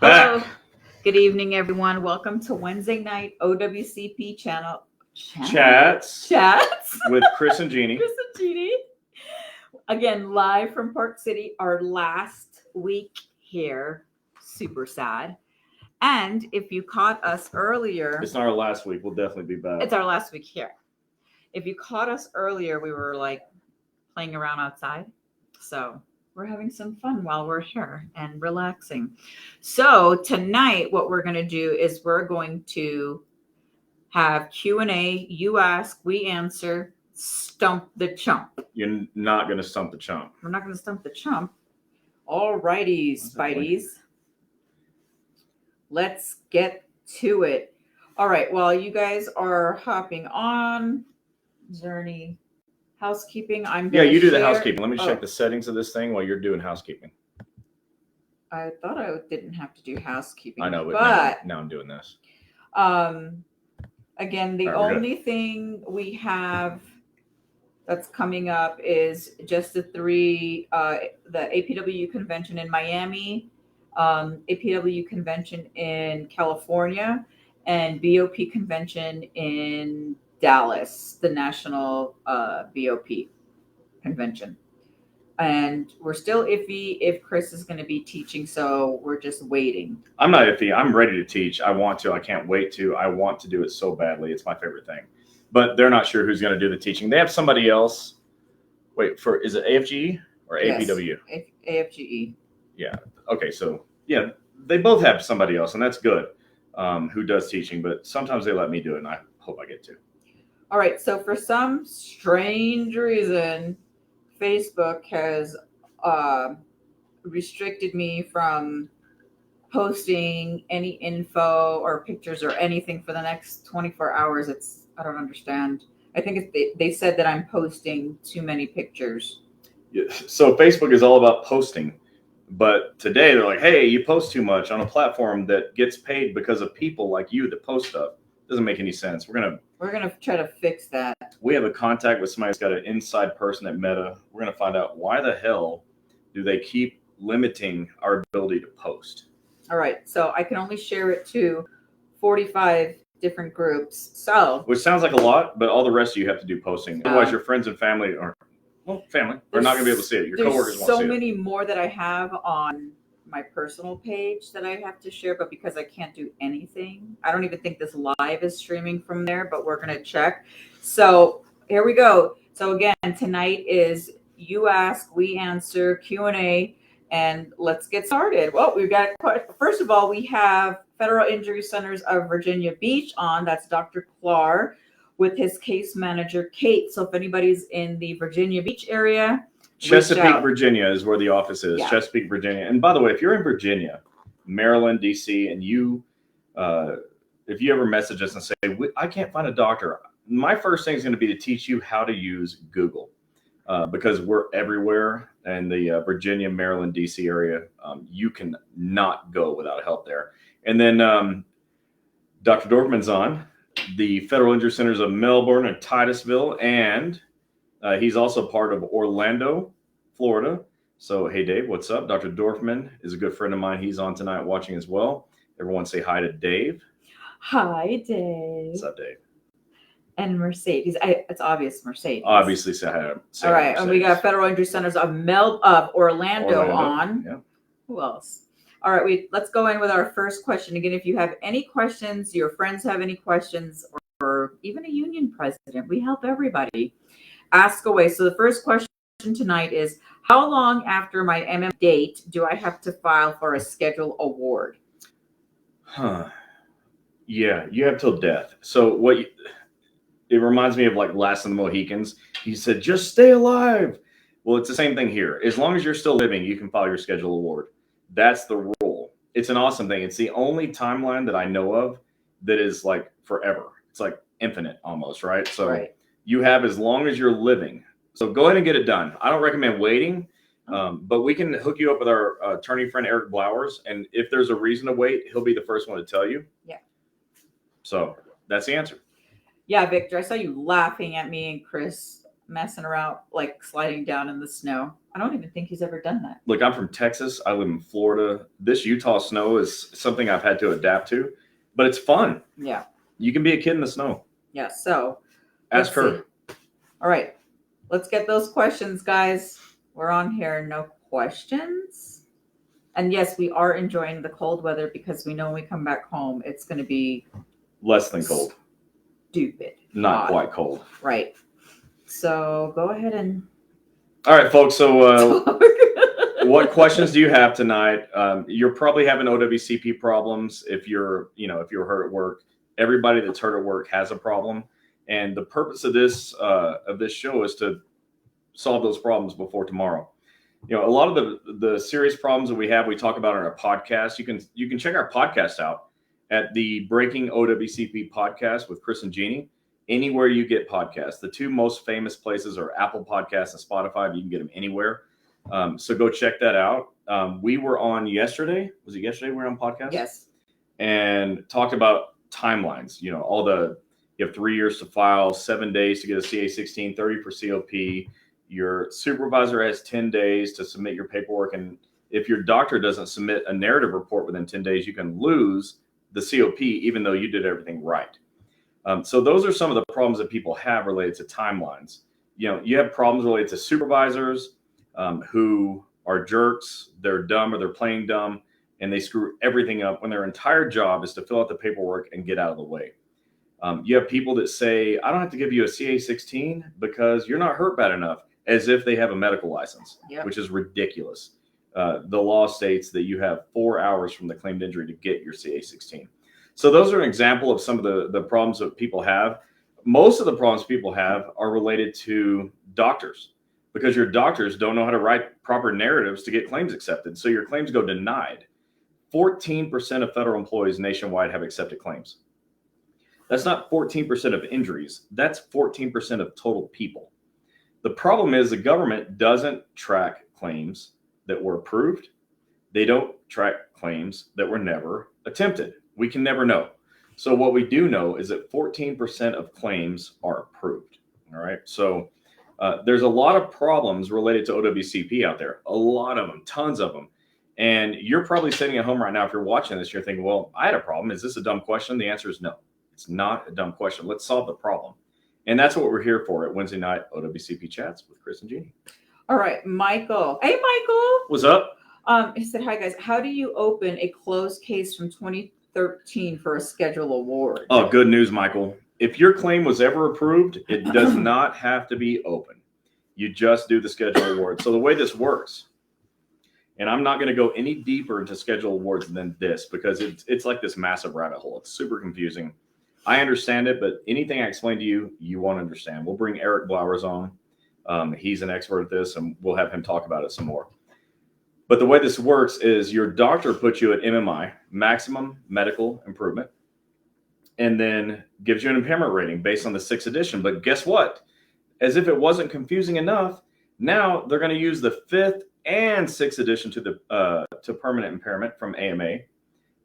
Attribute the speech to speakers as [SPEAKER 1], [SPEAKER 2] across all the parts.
[SPEAKER 1] Hello.
[SPEAKER 2] Back.
[SPEAKER 1] Good evening, everyone. Welcome to Wednesday night OWCP
[SPEAKER 2] Chats
[SPEAKER 1] chats.
[SPEAKER 2] with Chris and Gini.
[SPEAKER 1] Chris and Gini. Again, live from Park City, our last week here. Super sad. And if you caught us earlier,
[SPEAKER 2] It's not our last week. We'll definitely be back.
[SPEAKER 1] it's our last week here. If you caught us earlier, we were like playing around outside. So we're having some fun while we're here and relaxing. So tonight, what we're going to do is we're going to have Q&A. You ask, we answer, stump the chump.
[SPEAKER 2] You're not going to stump the chump.
[SPEAKER 1] We're not going to stump the chump. All righty, Spideys. Let's get to it. All right, while you guys are hopping on, is there any housekeeping?
[SPEAKER 2] Yeah, you do the housekeeping. Let me check the settings of this thing while you're doing housekeeping.
[SPEAKER 1] I thought I didn't have to do housekeeping.
[SPEAKER 2] I know, but now I'm doing this.
[SPEAKER 1] Again, the only thing we have that's coming up is just the APW convention in Miami, APW convention in California, and BOP convention in Dallas, the national BOP convention. And we're still iffy if Chris is going to be teaching, so we're just waiting.
[SPEAKER 2] I'm not iffy. I'm ready to teach. I want to. I can't wait to. I want to do it so badly. It's my favorite thing. But they're not sure who's going to do the teaching. They have somebody else. Wait, is it AFGE or APW?
[SPEAKER 1] Yes, AFGE.
[SPEAKER 2] Yeah. Okay, so, yeah, they both have somebody else, and that's good, who does teaching. But sometimes they let me do it, and I hope I get to.
[SPEAKER 1] All right, so for some strange reason, Facebook has restricted me from posting any info or pictures or anything for the next 24 hours. I don't understand. I think they said that I'm posting too many pictures.
[SPEAKER 2] Yeah, so Facebook is all about posting. But today they're like, hey, you post too much on a platform that gets paid because of people like you that post stuff. Doesn't make any sense. We're gonna
[SPEAKER 1] try to fix that. We
[SPEAKER 2] have a contact with somebody who's got an inside person at Meta. We're gonna find out why the hell do they keep limiting our ability to post.
[SPEAKER 1] All right, so I can only share it to 45 different groups. So
[SPEAKER 2] which sounds like a lot, but all the rest of you have to do posting. Otherwise, your friends and family are not gonna be able to see it. Your coworkers won't see it.
[SPEAKER 1] There's so many more that I have on my personal page that I have to share, but because I can't do anything, I don't even think this live is streaming from there, but we're going to check. So here we go. So again, tonight is you ask, we answer, Q&A, and let's get started. Well, we've got, first of all, we have Federal Injury Centers of Virginia Beach on. That's Dr. Clark with his case manager, Kate. So if anybody's in the Virginia Beach area,
[SPEAKER 2] Chesapeake, Virginia is where the office is.
[SPEAKER 1] Yeah.
[SPEAKER 2] Chesapeake, Virginia. And by the way, if you're in Virginia, Maryland, DC, and you, if you ever message us and say, I can't find a doctor, my first thing is going to be to teach you how to use Google because we're everywhere. And the Virginia, Maryland, DC area, you can not go without help there. And then Dr. Dorfman's on the Federal Injury Centers of Melbourne and Titusville, and he's also part of Orlando, Florida. So, hey, Dave, what's up? Dr. Dorfman is a good friend of mine. He's on tonight watching as well. Everyone say hi to Dave.
[SPEAKER 1] Hi, Dave.
[SPEAKER 2] What's up, Dave?
[SPEAKER 1] And Mercedes. It's obvious Mercedes.
[SPEAKER 2] Obviously, say hi.
[SPEAKER 1] All right. And we got Federal Injury Centers of Orlando on.
[SPEAKER 2] Yeah.
[SPEAKER 1] Who else? All right. Let's go in with our first question. Again, if you have any questions, your friends have any questions, or even a union president, we help everybody. Ask away. So the first question tonight is, how long after my MM date do I have to file for a schedule award?
[SPEAKER 2] Yeah, you have till death. So it reminds me of like Last of the Mohicans. He said, just stay alive. Well, it's the same thing here. As long as you're still living, you can file your schedule award. That's the rule. It's an awesome thing. It's the only timeline that I know of that is like forever. It's like infinite almost, right? So
[SPEAKER 1] right.
[SPEAKER 2] You have as long as you're living. So go ahead and get it done. I don't recommend waiting, but we can hook you up with our attorney friend, Eric Blowers. And if there's a reason to wait, he'll be the first one to tell you.
[SPEAKER 1] Yeah.
[SPEAKER 2] So that's the answer.
[SPEAKER 1] Yeah, Victor, I saw you laughing at me and Chris messing around, like sliding down in the snow. I don't even think he's ever done that.
[SPEAKER 2] Look, I'm from Texas. I live in Florida. This Utah snow is something I've had to adapt to, but it's fun.
[SPEAKER 1] Yeah.
[SPEAKER 2] You can be a kid in the snow.
[SPEAKER 1] Yeah. So
[SPEAKER 2] Ask her.
[SPEAKER 1] see. All right. Let's get those questions, guys. We're on here. No questions. And yes, we are enjoying the cold weather because we know when we come back home, it's going to be
[SPEAKER 2] Less than cold.
[SPEAKER 1] Stupid.
[SPEAKER 2] Not
[SPEAKER 1] hot.
[SPEAKER 2] quite cold.
[SPEAKER 1] Right. So go ahead and.
[SPEAKER 2] All right, folks. So what questions do you have tonight? You're probably having OWCP problems if you're hurt at work. Everybody that's hurt at work has a problem. And the purpose of this show is to solve those problems before tomorrow. A lot of the serious problems that we have, we talk about on our podcast. You can check our podcast out at the Breaking OWCP podcast with Chris and Gini. Anywhere you get podcasts, the two most famous places are Apple Podcasts and Spotify. You can get them anywhere. So go check that out. We were on yesterday. Was it yesterday we were on podcast?
[SPEAKER 1] Yes.
[SPEAKER 2] And talked about timelines. You have 3 years to file, 7 days to get a CA-16, 30 for COP. Your supervisor has 10 days to submit your paperwork. And if your doctor doesn't submit a narrative report within 10 days, you can lose the COP, even though you did everything right. So those are some of the problems that people have related to timelines. You have problems related to supervisors who are jerks, they're dumb or they're playing dumb, and they screw everything up when their entire job is to fill out the paperwork and get out of the way. You have people that say, I don't have to give you a CA-16 because you're not hurt bad enough, as if they have a medical license, which is ridiculous. The law states that you have 4 hours from the claimed injury to get your CA-16. So those are an example of some of the problems that people have. Most of the problems people have are related to doctors, because your doctors don't know how to write proper narratives to get claims accepted. So your claims go denied. 14% of federal employees nationwide have accepted claims. That's not 14% of injuries. That's 14% of total people. The problem is the government doesn't track claims that were approved. They don't track claims that were never attempted. We can never know. So what we do know is that 14% of claims are approved. All right. So there's a lot of problems related to OWCP out there. A lot of them, tons of them. And you're probably sitting at home right now, if you're watching this, you're thinking, well, I had a problem. Is this a dumb question? The answer is no. It's not a dumb question. Let's solve the problem. And that's what we're here for at Wednesday night OWCP Chats with Chris and Gini.
[SPEAKER 1] All right, Michael. Hey, Michael.
[SPEAKER 2] What's up?
[SPEAKER 1] He said, hi, guys. How do you open a closed case from 2013 for a schedule award?
[SPEAKER 2] Oh, good news, Michael. If your claim was ever approved, it does not have to be open. You just do the schedule award. So the way this works, and I'm not going to go any deeper into schedule awards than this because it's like this massive rabbit hole. It's super confusing. I understand it, but anything I explain to you, you won't understand. We'll bring Eric Blowers on. He's an expert at this, and we'll have him talk about it some more. But the way this works is your doctor puts you at MMI, maximum medical improvement, and then gives you an impairment rating based on the 6th edition. But guess what? As if it wasn't confusing enough, now they're going to use the 5th and 6th edition to permanent impairment from AMA,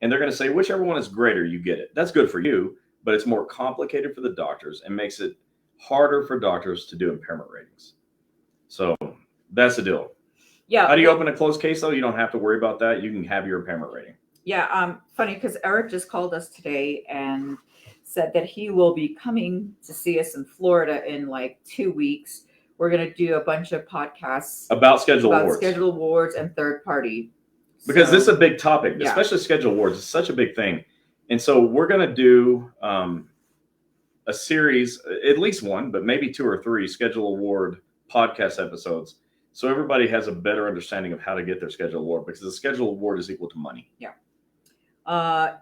[SPEAKER 2] and they're going to say whichever one is greater, you get it. That's good for you, but it's more complicated for the doctors and makes it harder for doctors to do impairment ratings. So that's the deal.
[SPEAKER 1] Yeah.
[SPEAKER 2] How do you open a closed case, though? You don't have to worry about that. You can have your impairment rating.
[SPEAKER 1] Yeah. Funny because Eric just called us today and said that he will be coming to see us in Florida in like 2 weeks. We're going to do a bunch of podcasts
[SPEAKER 2] about schedule
[SPEAKER 1] awards and third party.
[SPEAKER 2] Because this is a big topic,
[SPEAKER 1] yeah.
[SPEAKER 2] Especially schedule awards. It's such a big thing. And so we're going to do a series, at least one, but maybe 2 or 3 schedule award podcast episodes. So everybody has a better understanding of how to get their schedule award, because the schedule award is equal to money.
[SPEAKER 1] Yeah.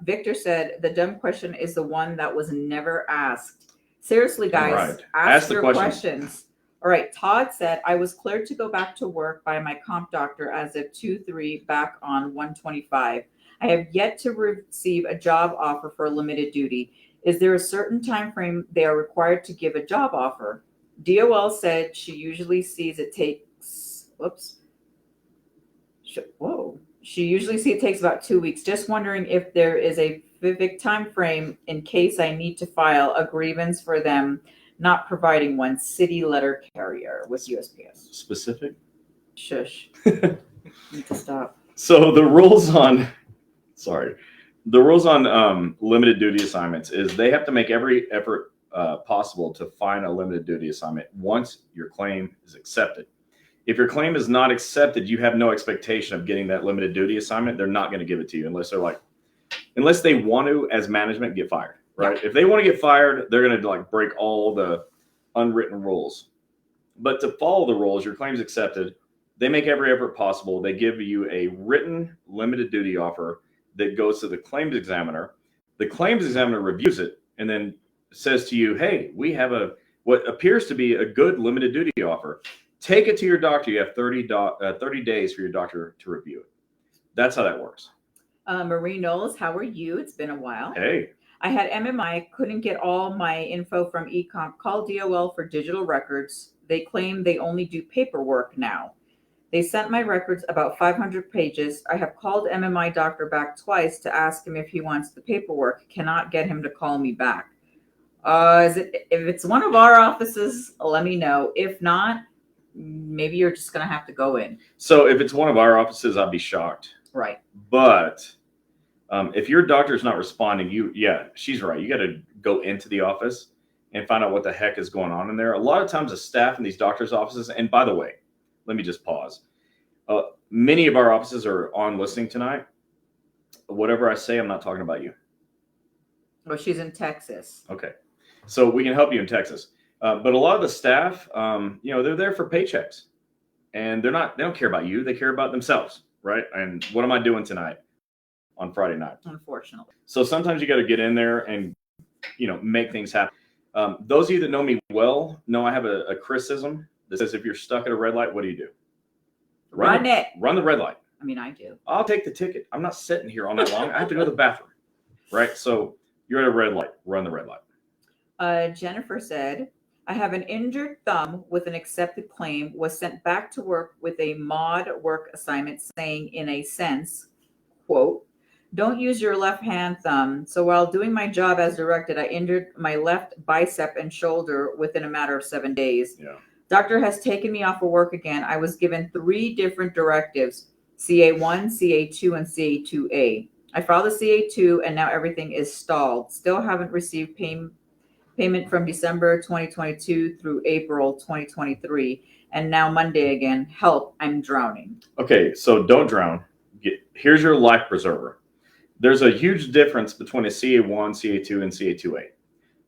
[SPEAKER 1] Victor said the dumb question is the one that was never asked. Seriously, guys,
[SPEAKER 2] right.
[SPEAKER 1] ask your questions. All right. Todd said, I was cleared to go back to work by my comp doctor as of 2/3 back on 125. I have yet to receive a job offer for limited duty. Is there a certain time frame they are required to give a job offer? DOL said she usually sees it takes, She usually sees it takes about 2 weeks. Just wondering if there is a specific time frame in case I need to file a grievance for them not providing one, city letter carrier with USPS.
[SPEAKER 2] Specific?
[SPEAKER 1] Shush. Need to stop.
[SPEAKER 2] So the rules on limited duty assignments is they have to make every effort possible to find a limited duty assignment once your claim is accepted. If your claim is not accepted, you have no expectation of getting that limited duty assignment. They're not going to give it to you unless they want to, as management, get fired, right? Yeah. If they want to get fired, they're going to break all the unwritten rules. But to follow the rules, your claim is accepted. They make every effort possible. They give you a written limited duty offer that goes to the claims examiner. The claims examiner reviews it and then says to you, hey, we have what appears to be a good limited duty offer. Take it to your doctor. You have 30 days for your doctor to review it. That's how that works.
[SPEAKER 1] Marie Knowles, how are you? It's been a while.
[SPEAKER 2] Hey.
[SPEAKER 1] I had MMI, couldn't get all my info from eComp. Called DOL for digital records. They claim they only do paperwork now. They sent my records about 500 pages. I have called MMI doctor back twice to ask him if he wants the paperwork. Cannot get him to call me back. If it's one of our offices, let me know. If not, maybe you're just going to have to go in.
[SPEAKER 2] So if it's one of our offices, I'd be shocked.
[SPEAKER 1] Right.
[SPEAKER 2] But if your doctor's not responding, she's right. You got to go into the office and find out what the heck is going on in there. A lot of times the staff in these doctors' offices, and by the way, let me just pause. Many of our offices are on listening tonight. Whatever I say, I'm not talking about you.
[SPEAKER 1] Well, she's in Texas.
[SPEAKER 2] Okay. So we can help you in Texas. But a lot of the staff, they're there for paychecks. And they don't care about you. They care about themselves, right? And what am I doing tonight on Friday night?
[SPEAKER 1] Unfortunately. So
[SPEAKER 2] sometimes you got to get in there and, make things happen. Those of you that know me well know I have a criticism that says if you're stuck at a red light, what do you do? Run the red light.
[SPEAKER 1] I mean, I do.
[SPEAKER 2] I'll take the ticket. I'm not sitting here all night long. I have to go to the bathroom, right? So you're at a red light. Run the red light.
[SPEAKER 1] Jennifer said, I have an injured thumb with an accepted claim, was sent back to work with a mod work assignment saying, in a sense, quote, don't use your left hand thumb. So while doing my job as directed, I injured my left bicep and shoulder within a matter of 7 days.
[SPEAKER 2] Yeah.
[SPEAKER 1] Doctor has taken me off of work again. I was given 3 different directives, CA1, CA2, and CA2A. I filed the CA2 and now everything is stalled. Still haven't received payment from December 2022 through April 2023. And now Monday again. Help, I'm drowning.
[SPEAKER 2] Okay, so don't drown. Here's your life preserver. There's a huge difference between a CA1, CA2, and CA2A.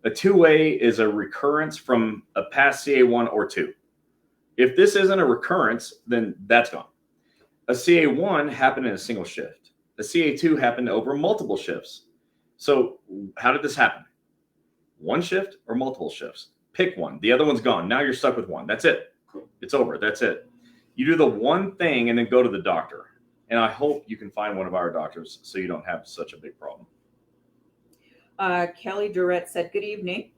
[SPEAKER 2] A 2A is a recurrence from a past CA1 or 2. If this isn't a recurrence, then that's gone. A CA1 happened in a single shift. A CA2 happened over multiple shifts. So how did this happen? One shift or multiple shifts? Pick one. The other one's gone. Now you're stuck with one. That's it. It's over. That's it. You do the one thing and then go to the doctor. And I hope you can find one of our doctors so you don't have such a big problem.
[SPEAKER 1] Kelly Durrett said, good evening.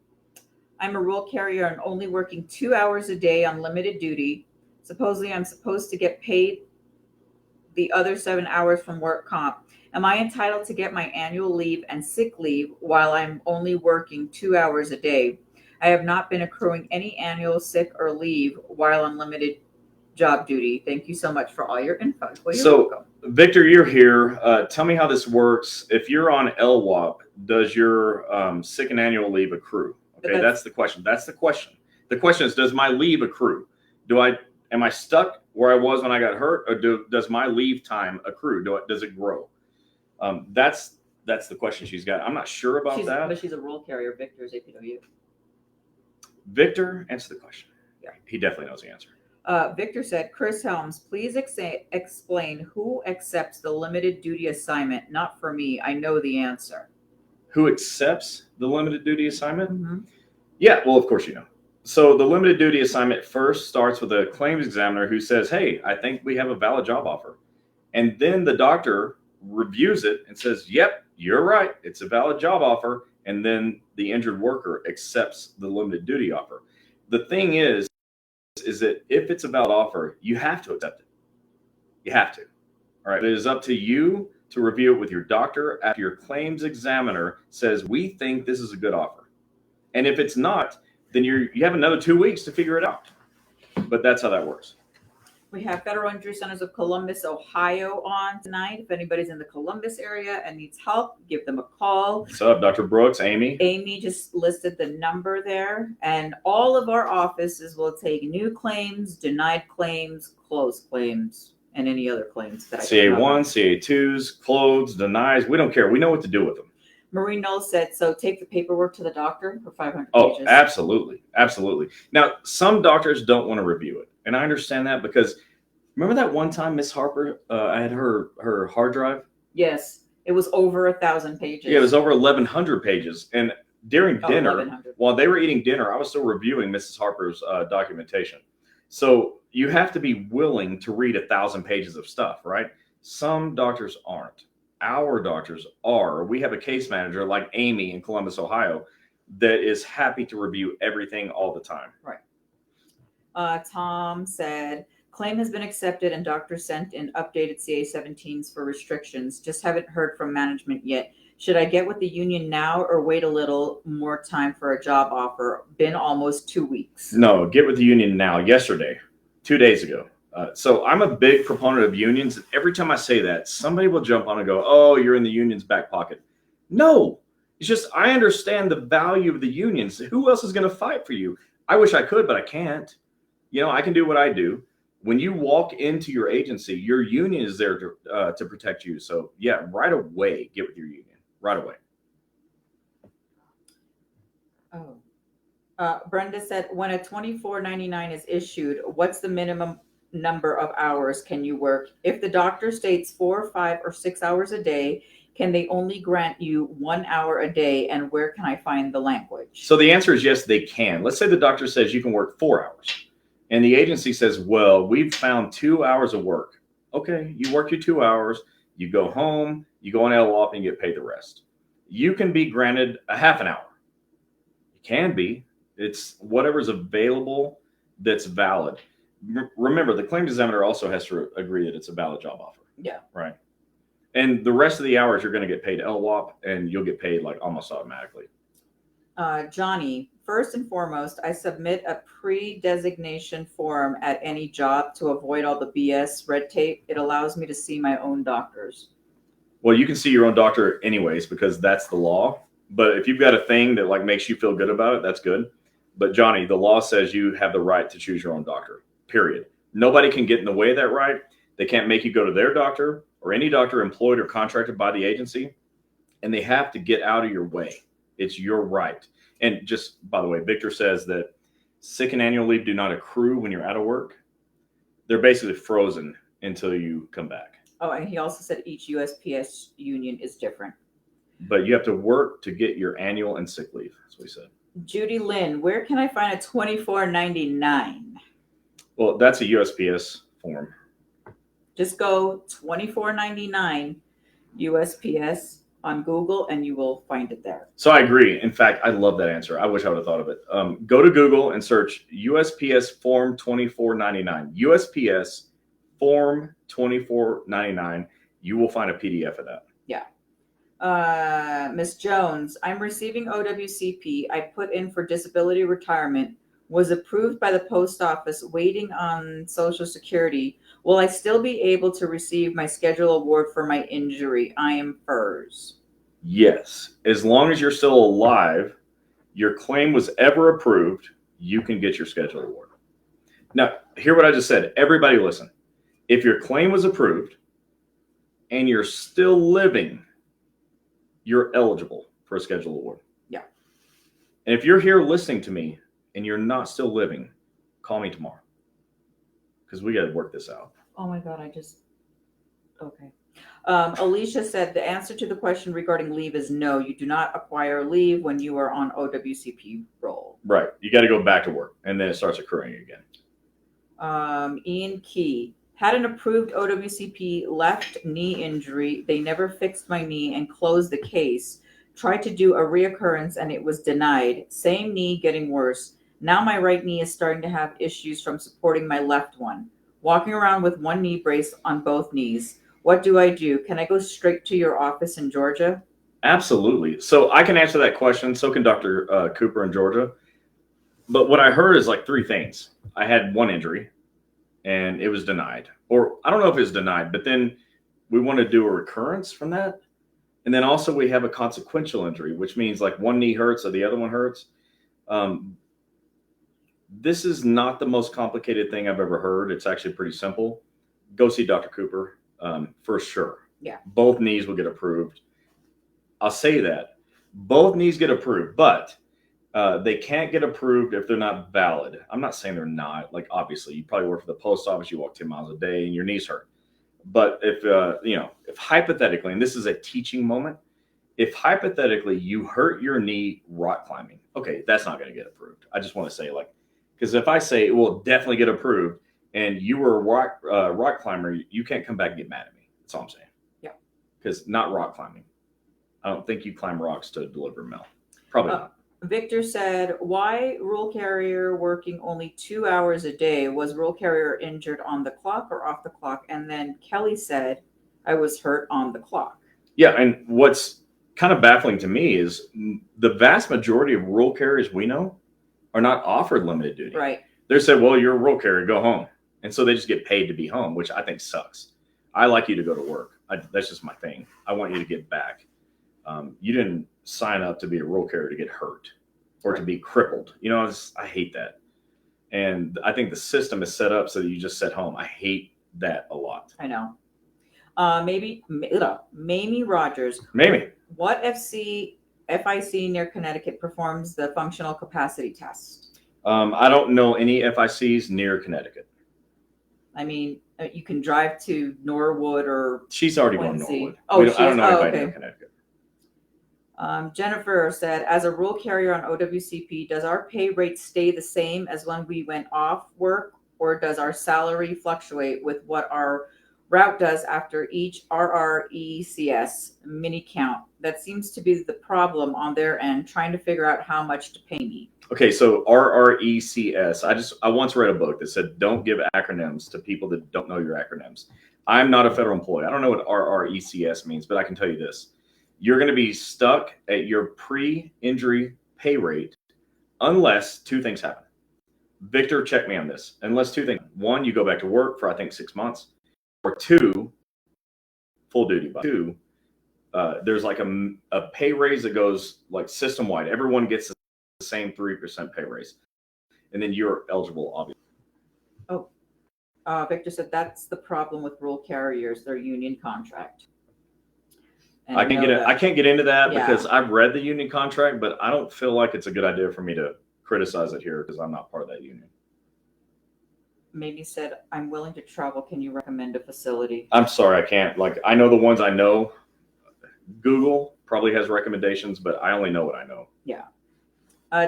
[SPEAKER 1] I'm a rural carrier and only working 2 hours a day on limited duty. Supposedly I'm supposed to get paid the other 7 hours from work comp. Am I entitled to get my annual leave and sick leave while I'm only working 2 hours a day? I have not been accruing any annual sick or leave while on limited job duty. Thank you so much for all your info. Well, you're welcome.
[SPEAKER 2] Victor, you're here. Tell me how this works. If you're on LWOP, does your sick and annual leave accrue? Okay, that's the question. That's the question. The question is, does my leave accrue? Am I stuck where I was when I got hurt, or does my leave time accrue? Does it grow? That's the question she's got. I'm not sure about that.
[SPEAKER 1] But she's a rural carrier. Victor's APW.
[SPEAKER 2] Victor, answer the question. Yeah, he definitely knows the answer.
[SPEAKER 1] Victor said, Chris Helms, please explain who accepts the limited duty assignment. Not for me. I know the answer.
[SPEAKER 2] Who accepts the limited duty assignment?
[SPEAKER 1] Mm-hmm.
[SPEAKER 2] Yeah, well, of course you know. So the limited duty assignment first starts with a claims examiner who says, hey, I think we have a valid job offer. And then the doctor reviews it and says, yep, you're right. It's a valid job offer. And then the injured worker accepts the limited duty offer. The thing is that if it's a valid offer, you have to accept it. You have to. All right. It is up to you to review it with your doctor after your claims examiner says, we think this is a good offer. And if it's not, then you have another 2 weeks to figure it out. But that's how that works.
[SPEAKER 1] We have Federal Injury Centers of Columbus, Ohio on tonight. If anybody's in the Columbus area and needs help, give them a call.
[SPEAKER 2] What's up, Dr. Brooks, Amy?
[SPEAKER 1] Amy just listed the number there. And all of our offices will take new claims, denied claims, closed claims, and any other claims that
[SPEAKER 2] CA1, CA2s, closed, denies. We don't care. We know what to do with them.
[SPEAKER 1] Marie Knoll said, so take the paperwork to the doctor for 500
[SPEAKER 2] Oh,
[SPEAKER 1] pages.
[SPEAKER 2] absolutely. Absolutely. Now, some doctors don't want to review it. And I understand that because remember that one time Miss Harper, I had her hard drive?
[SPEAKER 1] Yes. It was over 1,000 pages.
[SPEAKER 2] Yeah, it was over 1,100 pages. And during dinner, while they were eating dinner, I was still reviewing Mrs. Harper's documentation. So you have to be willing to read 1,000 pages of stuff, right? Some doctors aren't. Our doctors are. We have a case manager like Amy in Columbus, Ohio, that is happy to review everything all the time.
[SPEAKER 1] Right. Tom said, claim has been accepted and doctor sent in updated CA-17s for restrictions. Just haven't heard from management yet. Should I get with the union now or wait a little more time for a job offer? Been almost 2 weeks.
[SPEAKER 2] No, get with the union now. Yesterday, 2 days ago. So I'm a big proponent of unions. Every time I say that, somebody will jump on and go, oh, you're in the union's back pocket. No, it's just I understand the value of the unions. Who else is going to fight for you? I wish I could, but I can't. You know, I can do what I do. When you walk into your agency, your union is there to protect you. So, yeah, right away, get with your union. Right away.
[SPEAKER 1] Oh. Brenda said, when a $24.99 is issued, what's the minimum number of hours can you work? If the doctor states 4, 5, or 6 hours a day, can they only grant you 1 hour a day? And where can I find the language?
[SPEAKER 2] So the answer is yes, they can. Let's say the doctor says you can work 4 hours. And the agency says, well, we've found 2 hours of work. Okay, you work your 2 hours, you go home, you go on LWOP and you get paid the rest. You can be granted a half an hour. You can be. It's whatever's available that's valid. Remember, the claims examiner also has to agree that it's a valid job offer.
[SPEAKER 1] Yeah.
[SPEAKER 2] Right. And the rest of the hours you're going to get paid LWOP and you'll get paid like almost automatically.
[SPEAKER 1] Johnny, first and foremost, I submit a pre-designation form at any job to avoid all the BS red tape. It allows me to see my own doctors.
[SPEAKER 2] Well, you can see your own doctor anyways because that's the law. But if you've got a thing that like makes you feel good about it, that's good. But Johnny, the law says you have the right to choose your own doctor, period. Nobody can get in the way of that right. They can't make you go to their doctor or any doctor employed or contracted by the agency. And they have to get out of your way. It's your right. And just, by the way, Victor says that sick and annual leave do not accrue when you're out of work. They're basically frozen until you come back.
[SPEAKER 1] Oh, and he also said each USPS union is different.
[SPEAKER 2] But you have to work to get your annual and sick leave. That's what he said.
[SPEAKER 1] Judy Lynn, where can I find a $24.99?
[SPEAKER 2] Well, that's a USPS form.
[SPEAKER 1] Just go $24.99 USPS on Google and you will find it there.
[SPEAKER 2] So I agree. In fact, I love that answer. I wish I would have thought of it. Go to Google and search USPS Form 2499. USPS Form 2499. You will find a PDF of that.
[SPEAKER 1] Yeah. Ms. Jones, I'm receiving OWCP. I put in for disability retirement, was approved by the post office, waiting on Social Security. Will I still be able to receive my schedule award for my injury? I am FERS.
[SPEAKER 2] Yes. As long as you're still alive, your claim was ever approved, you can get your schedule award. Now, hear what I just said. Everybody listen. If your claim was approved and you're still living, you're eligible for a schedule award.
[SPEAKER 1] Yeah.
[SPEAKER 2] And if you're here listening to me and you're not still living, call me tomorrow because we got to work this out.
[SPEAKER 1] Oh my God, okay. Alicia said the answer to the question regarding leave is no. You do not acquire leave when you are on OWCP roll.
[SPEAKER 2] Right. You got to go back to work and then it starts accruing again.
[SPEAKER 1] Ian Key. Had an approved OWCP left knee injury. They never fixed my knee and closed the case. Tried to do a reoccurrence and it was denied. Same knee getting worse. Now my right knee is starting to have issues from supporting my left one. Walking around with one knee brace on both knees. What do I do? Can I go straight to your office in Georgia?
[SPEAKER 2] Absolutely. So I can answer that question. So can Dr. Cooper in Georgia. But what I heard is like three things. I had one injury and it was denied. Or I don't know if it was denied, but then we want to do a recurrence from that. And then also we have a consequential injury, which means like one knee hurts or the other one hurts. This is not the most complicated thing I've ever heard. It's actually pretty simple. Go see Dr. Cooper for sure.
[SPEAKER 1] Yeah.
[SPEAKER 2] Both knees will get approved. I'll say that. Both knees get approved, but they can't get approved if they're not valid. I'm not saying they're not. Like, obviously, you probably work for the post office, you walk 10 miles a day, and your knees hurt. But if, if hypothetically, and this is a teaching moment, if hypothetically you hurt your knee rock climbing, okay, that's not going to get approved. I just want to say, like, because if I say it will definitely get approved and you were a rock climber, you can't come back and get mad at me. That's all I'm saying.
[SPEAKER 1] Yeah.
[SPEAKER 2] Because not rock climbing. I don't think you climb rocks to deliver mail. Probably not.
[SPEAKER 1] Victor said, why rural carrier working only 2 hours a day? Was rural carrier injured on the clock or off the clock? And then Kelly said, I was hurt on the clock.
[SPEAKER 2] Yeah, and what's kind of baffling to me is the vast majority of rural carriers we know are not offered limited duty.
[SPEAKER 1] Right.
[SPEAKER 2] They're said, well, you're a rural carrier, go home. And so they just get paid to be home, which I think sucks. I like you to go to work. That's just my thing. I want you to get back. You didn't sign up to be a rural carrier to get hurt or to be crippled. You know, I hate that. And I think the system is set up so that you just sit home. I hate that a lot.
[SPEAKER 1] I know. Mamie Rogers.
[SPEAKER 2] Maybe.
[SPEAKER 1] What FIC near Connecticut performs the functional capacity test?
[SPEAKER 2] I don't know any FICs near Connecticut.
[SPEAKER 1] I mean, you can drive to Norwood or...
[SPEAKER 2] She's already going to Norwood.
[SPEAKER 1] Oh,
[SPEAKER 2] I don't know anybody near Connecticut.
[SPEAKER 1] Jennifer said, as a rural carrier on OWCP, does our pay rate stay the same as when we went off work, or does our salary fluctuate with what our route does after each RRECS mini count? That seems to be the problem on their end, trying to figure out how much to pay me.
[SPEAKER 2] Okay, so RRECS, I once read a book that said don't give acronyms to people that don't know your acronyms. I'm not a federal employee. I don't know what RRECS means, but I can tell you this. You're going to be stuck at your pre-injury pay rate unless two things happen. Victor, check me on this. Unless two things. One, you go back to work for, I think, 6 months. Or two, full duty. Two, there's like a pay raise that goes like system-wide. Everyone gets the same 3% pay raise. And then you're eligible, obviously.
[SPEAKER 1] Oh, Victor said that's the problem with rural carriers, their union contract.
[SPEAKER 2] I can't get into that because I've read the union contract, but I don't feel like it's a good idea for me to criticize it here because I'm not part of that union.
[SPEAKER 1] Maybe said, I'm willing to travel. Can you recommend a facility?
[SPEAKER 2] I'm sorry, I can't. Like, I know the ones I know. Google probably has recommendations, but I only know what I know.
[SPEAKER 1] Yeah.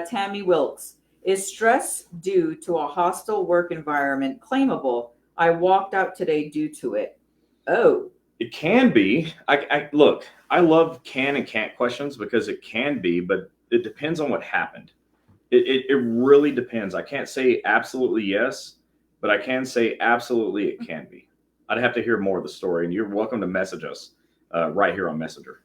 [SPEAKER 1] Tammy Wilkes. Is stress due to a hostile work environment claimable? I walked out today due to it. Oh.
[SPEAKER 2] It can be. Look, I love can and can't questions because it can be, but it depends on what happened. It really depends. I can't say absolutely yes, but I can say absolutely it can be. I'd have to hear more of the story, and you're welcome to message us right here on Messenger.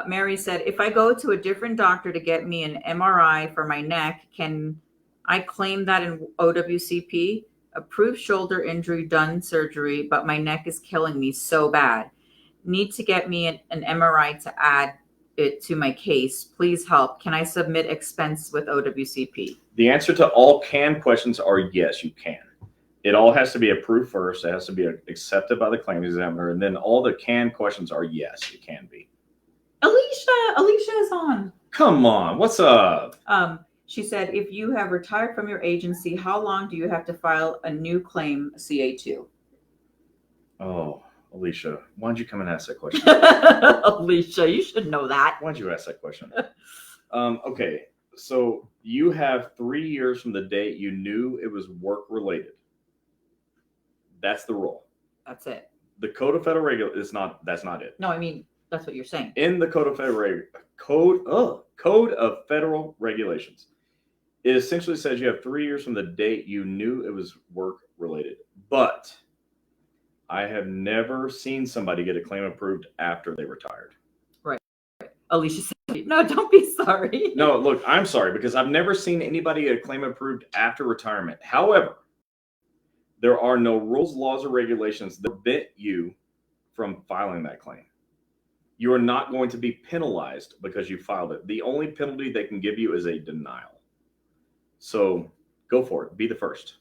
[SPEAKER 1] Mary said, if I go to a different doctor to get me an MRI for my neck, can I claim that in OWCP? Approved shoulder injury, done surgery, but my neck is killing me so bad. Need to get me an MRI to add it to my case. Please help. Can I submit expense with OWCP?
[SPEAKER 2] The answer to all can questions are yes, you can. It all has to be approved first. It has to be accepted by the claims examiner. And then all the can questions are yes, it can be.
[SPEAKER 1] Alicia is on.
[SPEAKER 2] Come on. What's up?
[SPEAKER 1] She said, if you have retired from your agency, how long do you have to file a new claim CA2?
[SPEAKER 2] Oh, Alicia, why'd you come and ask that question?
[SPEAKER 1] Alicia, you should know that.
[SPEAKER 2] Why'd you ask that question? Okay, so you have 3 years from the date you knew it was work-related. That's the rule.
[SPEAKER 1] That's it.
[SPEAKER 2] The Code of Federal Regulations is not. That's not it.
[SPEAKER 1] No, I mean, that's what you're saying.
[SPEAKER 2] In the Code of Federal Regulations, it essentially says you have 3 years from the date you knew it was work-related. But I have never seen somebody get a claim approved after they retired.
[SPEAKER 1] Right. Alicia No, don't be sorry.
[SPEAKER 2] No, look, I'm sorry because I've never seen anybody get a claim approved after retirement. However, there are no rules, laws, or regulations that prevent you from filing that claim. You are not going to be penalized because you filed it. The only penalty they can give you is a denial. So go for it. Be the first.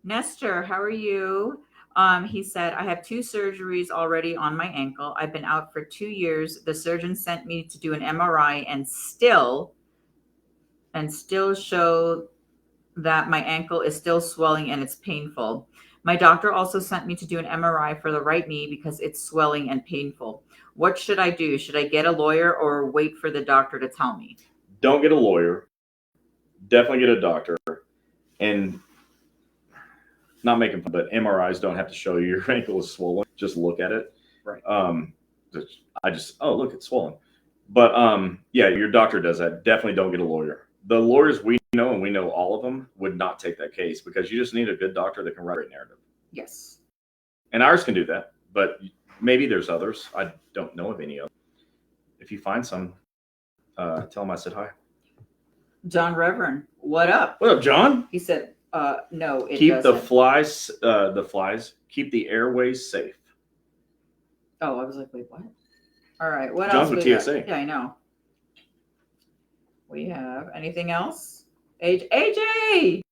[SPEAKER 1] Nestor, how are you? He said, I have 2 surgeries already on my ankle. I've been out for 2 years. The surgeon sent me to do an MRI and still show that my ankle is still swelling and it's painful. My doctor also sent me to do an MRI for the right knee because it's swelling and painful. What should I do? Should I get a lawyer or wait for the doctor to tell me?
[SPEAKER 2] Don't get a lawyer. Definitely get a doctor. And not making fun, but MRIs don't have to show you your ankle is swollen. Just look at it.
[SPEAKER 1] Right.
[SPEAKER 2] Look, it's swollen. But yeah, your doctor does that. Definitely don't get a lawyer. The lawyers we know, and we know all of them, would not take that case because you just need a good doctor that can write a great narrative.
[SPEAKER 1] Yes.
[SPEAKER 2] And ours can do that, but maybe there's others. I don't know of any others. If you find some, tell them I said hi.
[SPEAKER 1] John Reverend, what up?
[SPEAKER 2] What up, John?
[SPEAKER 1] He said, no, it
[SPEAKER 2] keep
[SPEAKER 1] doesn't.
[SPEAKER 2] the flies, keep the airways safe.
[SPEAKER 1] Oh, I was like, wait, what? All right, what
[SPEAKER 2] John's
[SPEAKER 1] else?
[SPEAKER 2] with TSA.
[SPEAKER 1] Yeah, I know. We have anything else? AJ!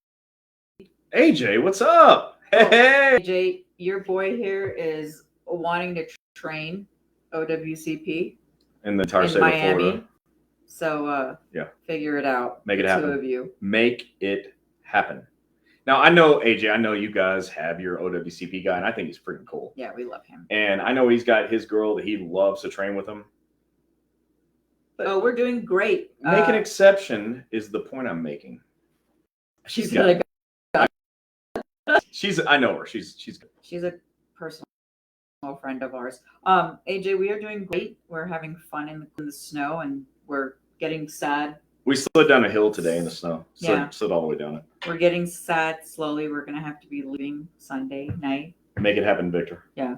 [SPEAKER 2] AJ, what's up? Hey!
[SPEAKER 1] AJ, your boy here is wanting to train OWCP
[SPEAKER 2] in the entire
[SPEAKER 1] in
[SPEAKER 2] state
[SPEAKER 1] Miami.
[SPEAKER 2] of Florida.
[SPEAKER 1] So,
[SPEAKER 2] yeah,
[SPEAKER 1] figure it out.
[SPEAKER 2] Make it
[SPEAKER 1] the
[SPEAKER 2] happen.
[SPEAKER 1] 2 of you.
[SPEAKER 2] Make it happen. Now, I know, AJ, I know you guys have your OWCP guy, and I think he's freaking cool.
[SPEAKER 1] Yeah, we love him.
[SPEAKER 2] And I know he's got his girl that he loves to train with him.
[SPEAKER 1] But we're doing great.
[SPEAKER 2] Make an exception is the point I'm making. She's got. I know her. She's good.
[SPEAKER 1] She's a personal friend of ours. AJ, we are doing great. We're having fun in the snow, and we're getting sad.
[SPEAKER 2] We slid down a hill today in the snow.
[SPEAKER 1] Yeah.
[SPEAKER 2] Slid all the way down it.
[SPEAKER 1] We're getting sad slowly. We're going to have to be leaving Sunday night.
[SPEAKER 2] Make it happen, Victor.
[SPEAKER 1] Yeah.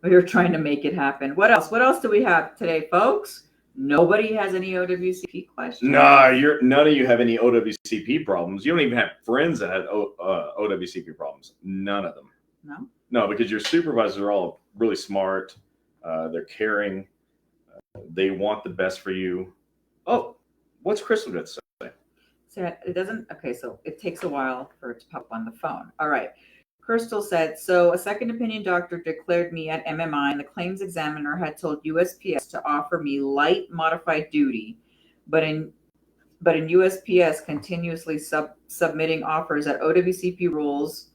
[SPEAKER 1] We are trying to make it happen. What else? What else do we have today, folks? Nobody has any OWCP questions?
[SPEAKER 2] Nah, none of you have any OWCP problems. You don't even have friends that had OWCP problems. None of them.
[SPEAKER 1] No? No,
[SPEAKER 2] because your supervisors are all really smart. They're caring. They want the best for you. Oh, what's Crystal got to say?
[SPEAKER 1] So it doesn't. Okay, so it takes a while for it to pop on the phone. All right. Crystal said, so a second opinion doctor declared me at MMI, and the claims examiner had told USPS to offer me light modified duty, but in USPS continuously submitting offers at OWCP rules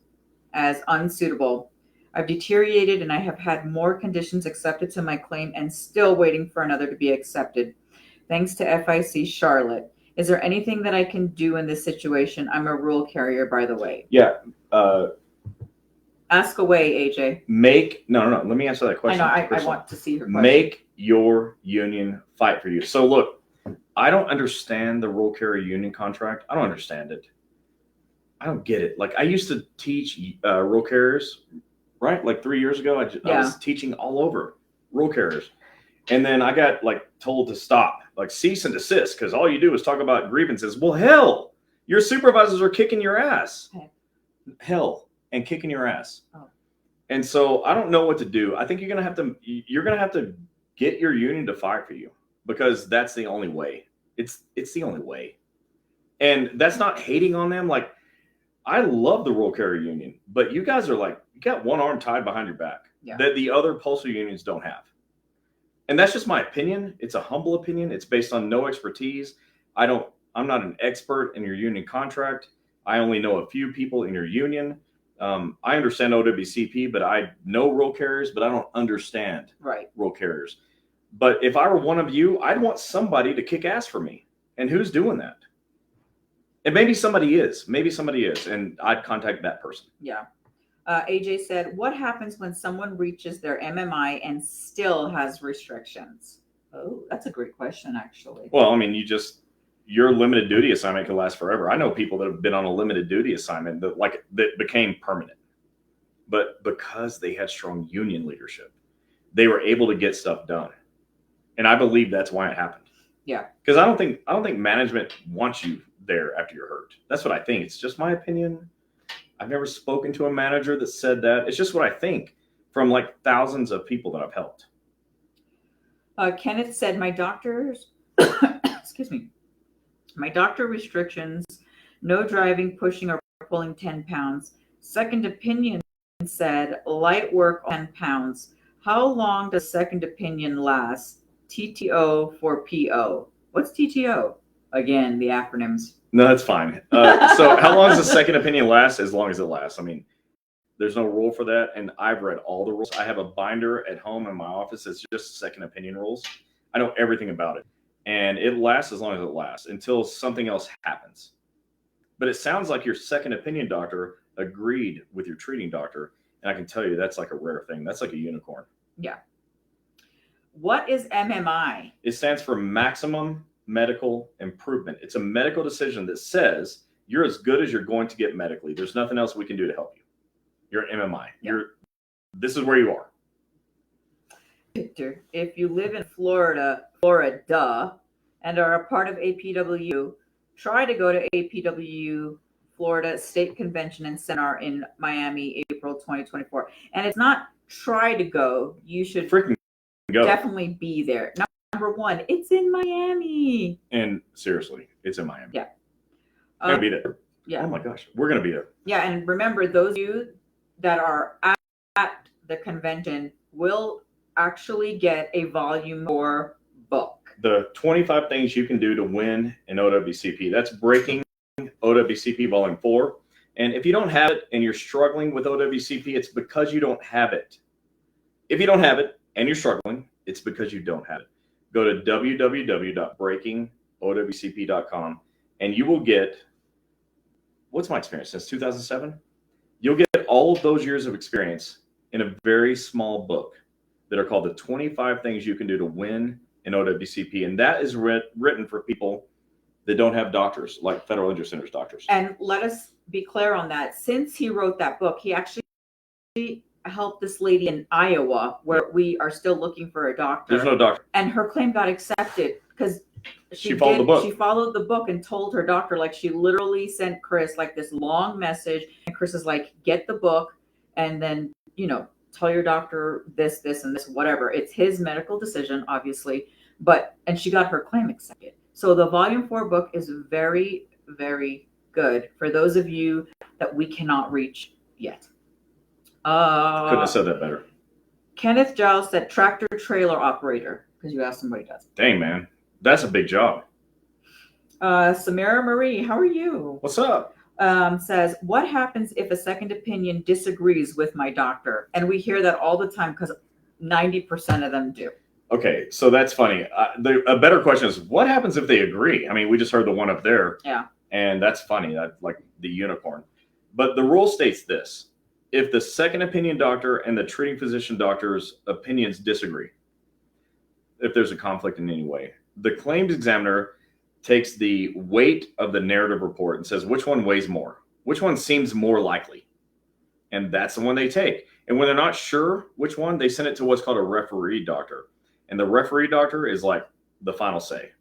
[SPEAKER 1] as unsuitable. I've deteriorated, and I have had more conditions accepted to my claim and still waiting for another to be accepted. Thanks to FIC Charlotte. Is there anything that I can do in this situation? I'm a rural carrier, by the way.
[SPEAKER 2] Yeah.
[SPEAKER 1] Ask away, AJ.
[SPEAKER 2] No. Let me answer that question.
[SPEAKER 1] I know. I want to see her question.
[SPEAKER 2] Make your union fight for you. So look, I don't understand the rural carrier union contract. I don't understand it. I don't get it. Like I used to teach rural carriers, right? Like 3 years ago, I was teaching all over rural carriers. And then I got like told to stop, like cease and desist, because all you do is talk about grievances. Well, hell, your supervisors are kicking your ass. Okay. Hell. And kicking your ass. Oh. And so I don't know what to do. I think you're gonna have to get your union to fight for you, because that's the only way. It's the only way. And that's not hating on them. Like I love the rural carrier union, but you guys are like, you got one arm tied behind your back that the other postal unions don't have. And that's just my opinion. It's a humble opinion. It's based on no expertise. I'm not an expert in your union contract. I only know a few people in your union. I understand OWCP, but I know rural carriers, but I don't understand rural carriers. But if I were one of you, I'd want somebody to kick ass for me. And who's doing that? And maybe somebody is, and I'd contact that person.
[SPEAKER 1] Yeah. AJ said, what happens when someone reaches their MMI and still has restrictions? Oh, that's a great question, actually.
[SPEAKER 2] Well, I mean, your limited duty assignment can last forever. I know people that have been on a limited duty assignment that became permanent, but because they had strong union leadership, they were able to get stuff done. And I believe that's why it happened.
[SPEAKER 1] Yeah.
[SPEAKER 2] Because I don't think management wants you there after you're hurt. That's what I think. It's just my opinion. I've never spoken to a manager that said that. It's just what I think from like thousands of people that I've helped.
[SPEAKER 1] Kenneth said, my doctor's, excuse me, my doctor restrictions, no driving, pushing, or pulling 10 pounds. Second opinion said, light work 10 pounds. How long does second opinion last? TTO for PO. What's TTO? Again, the acronyms.
[SPEAKER 2] No, that's fine. So how long does a second opinion last? As long as it lasts. I mean, there's no rule for that. And I've read all the rules. I have a binder at home in my office that's just second opinion rules. I know everything about it. And it lasts as long as it lasts until something else happens. But it sounds like your second opinion doctor agreed with your treating doctor. And I can tell you that's like a rare thing. That's like a unicorn.
[SPEAKER 1] Yeah. What is MMI?
[SPEAKER 2] It stands for maximum medical improvement. It's a medical decision that says you're as good as you're going to get medically. There's nothing else we can do to help you. You're an MMI.
[SPEAKER 1] Yeah.
[SPEAKER 2] This is where you are.
[SPEAKER 1] Victor, if you live in Florida, and are a part of APW, try to go to APW Florida State Convention and Seminar in Miami, April 2024. And it's not try to go. You should
[SPEAKER 2] Freaking go.
[SPEAKER 1] Definitely be there. Number one, it's in Miami.
[SPEAKER 2] And seriously, it's in Miami.
[SPEAKER 1] Yeah.
[SPEAKER 2] We're going to be there.
[SPEAKER 1] Yeah.
[SPEAKER 2] Oh my gosh. We're going to be there.
[SPEAKER 1] Yeah. And remember, those of you that are at the convention will actually get a volume 4 book.
[SPEAKER 2] The 25 things you can do to win an OWCP. That's Breaking OWCP Volume 4. And if you don't have it and you're struggling with OWCP, it's because you don't have it. If you don't have it and you're struggling, it's because you don't have it. Go to www.breakingowcp.com and you will get, what's my experience since 2007? You'll get all of those years of experience in a very small book that are called the 25 things you can do to win an OWCP. And that is written for people that don't have doctors, like Federal Injury Center's doctors.
[SPEAKER 1] And let us be clear on that. Since he wrote that book, he actually helped this lady in Iowa, where we are still looking for a doctor.
[SPEAKER 2] There's no doctor.
[SPEAKER 1] And her claim got accepted because
[SPEAKER 2] she followed the book.
[SPEAKER 1] She followed the book and told her doctor, like she literally sent Chris like this long message. And Chris is like, get the book and then, tell your doctor this, and this, whatever. It's his medical decision, obviously. And she got her claim accepted. So the volume 4 book is very, very good for those of you that we cannot reach yet.
[SPEAKER 2] Couldn't have said that better.
[SPEAKER 1] Kenneth Giles said tractor trailer operator, because you asked him what he does.
[SPEAKER 2] Dang, man. That's a big job.
[SPEAKER 1] Samara Marie, how are you?
[SPEAKER 2] What's up?
[SPEAKER 1] Says, what happens if a second opinion disagrees with my doctor? And we hear that all the time because 90% of them do.
[SPEAKER 2] Okay, so that's funny. A better question is, what happens if they agree? I mean, we just heard the one up there.
[SPEAKER 1] Yeah.
[SPEAKER 2] And that's funny. That's like the unicorn. But the rule states this. If the second opinion doctor and the treating physician doctor's opinions disagree, if there's a conflict in any way, the claims examiner takes the weight of the narrative report and says, which one weighs more? Which one seems more likely? And that's the one they take. And when they're not sure which one, they send it to what's called a referee doctor. And the referee doctor is like the final say.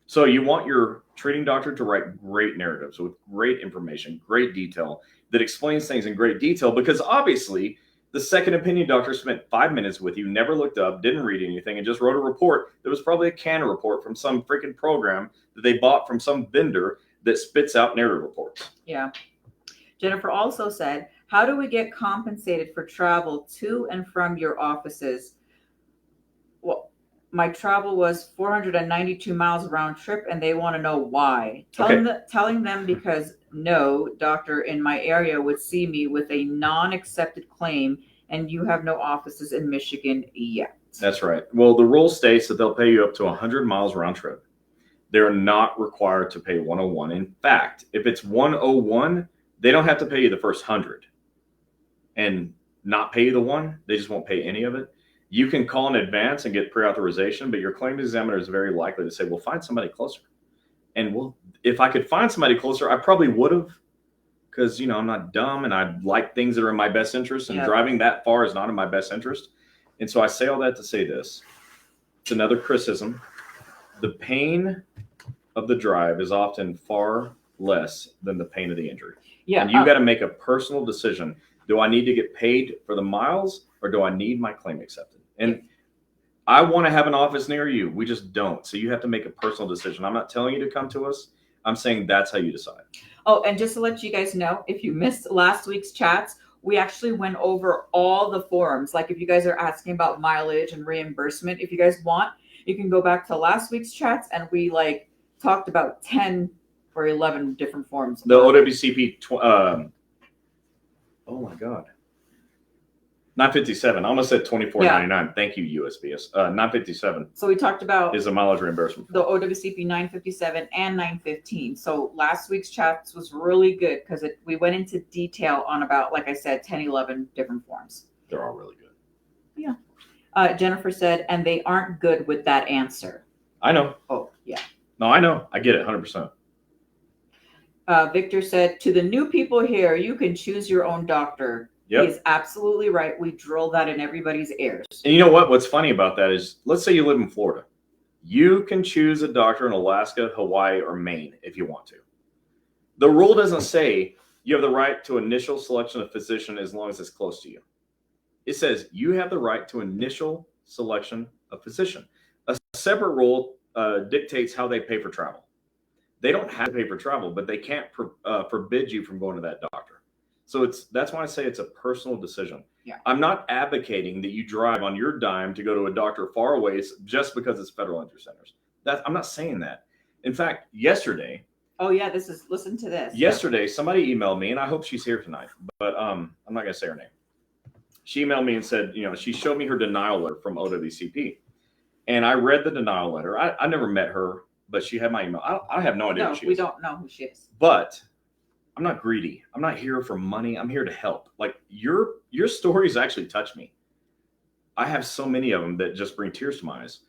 [SPEAKER 2] So you want your treating doctor to write great narratives with great information, great detail that explains things in great detail, because obviously the second opinion doctor spent 5 minutes with you, never looked up, didn't read anything, and just wrote a report that was probably a CAN report from some freaking program that they bought from some vendor that spits out narrative reports.
[SPEAKER 1] Yeah. Jennifer also said, how do we get compensated for travel to and from your offices? Well, my travel was 492 miles round trip, and they want to know why. Telling them because no doctor in my area would see me with a non-accepted claim, and you have no offices in Michigan yet.
[SPEAKER 2] That's right. Well, the rule states that they'll pay you up to 100 miles round trip. They're not required to pay 101. In fact, if it's 101, they don't have to pay you the first 100 and not pay you the one. They just won't pay any of it. You can call in advance and get pre-authorization, but your claims examiner is very likely to say, well, find somebody closer. And well, if I could find somebody closer, I probably would have, because, I'm not dumb and I like things that are in my best interest, and driving that far is not in my best interest. And so I say all that to say this. It's another criticism the pain of the drive is often far less than the pain of the injury.
[SPEAKER 1] Yeah.
[SPEAKER 2] And you got to make a personal decision. Do I need to get paid for the miles or do I need my claim accepted? And I want to have an office near you. We just don't. So you have to make a personal decision. I'm not telling you to come to us. I'm saying that's how you decide.
[SPEAKER 1] Oh, and just to let you guys know, if you missed last week's chats, we actually went over all the forums. Like if you guys are asking about mileage and reimbursement, if you guys want, you can go back to last week's chats and we like talked about 10 or 11 different forms.
[SPEAKER 2] The OWCP, oh my God. 957. I almost said 24.99. Thank you, USPS. 957.
[SPEAKER 1] So we talked about
[SPEAKER 2] is a mileage reimbursement.
[SPEAKER 1] The OWCP 957 and 915. So last week's chats was really good because we went into detail on about, like I said, 10, 11 different forms.
[SPEAKER 2] They're all really good.
[SPEAKER 1] Yeah. Jennifer said, and they aren't good with that answer.
[SPEAKER 2] I know.
[SPEAKER 1] Oh, yeah.
[SPEAKER 2] No, I know. I get it 100%.
[SPEAKER 1] Victor said, to the new people here, you can choose your own doctor.
[SPEAKER 2] Yep.
[SPEAKER 1] He's absolutely right. We drill that in everybody's ears.
[SPEAKER 2] And you know what? What's funny about that is, let's say you live in Florida. You can choose a doctor in Alaska, Hawaii, or Maine if you want to. The rule doesn't say you have the right to initial selection of physician as long as it's close to you. It says you have the right to initial selection of physician. A separate rule dictates how they pay for travel. They don't have to pay for travel, but they can't forbid you from going to that doctor. So that's why I say it's a personal decision.
[SPEAKER 1] Yeah.
[SPEAKER 2] I'm not advocating that you drive on your dime to go to a doctor far away just because it's federal injury centers. I'm not saying that. In fact, yesterday.
[SPEAKER 1] Oh yeah, listen to this.
[SPEAKER 2] Yesterday, somebody emailed me, and I hope she's here tonight, but I'm not gonna say her name. She emailed me and said, she showed me her denial letter from OWCP, and I read the denial letter. I never met her, but she had my email. I have no idea who she is.
[SPEAKER 1] We don't know who she is.
[SPEAKER 2] But I'm not greedy. I'm not here for money. I'm here to help. Like your stories actually touch me. I have so many of them that just bring tears to my eyes.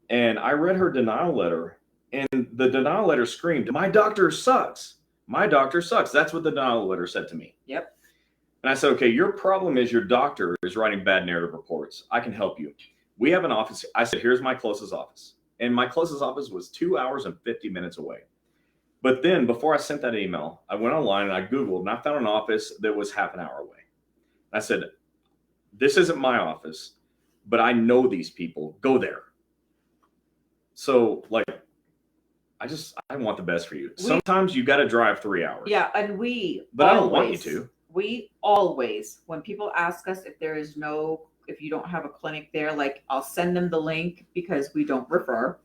[SPEAKER 2] And I read her denial letter, and the denial letter screamed, "My doctor sucks. My doctor sucks." That's what the denial letter said to me.
[SPEAKER 1] Yep.
[SPEAKER 2] And I said, okay, your problem is your doctor is writing bad narrative reports. I can help you. We have an office. I said, here's my closest office. And my closest office was 2 hours and 50 minutes away. But then before I sent that email, I went online and I Googled and I found an office that was half an hour away. I said, this isn't my office, but I know these people. Go there. So I want the best for you. Sometimes you got to drive 3 hours.
[SPEAKER 1] Yeah. And
[SPEAKER 2] but I don't want you to.
[SPEAKER 1] We always, when people ask us if you don't have a clinic there, like I'll send them the link because we don't refer.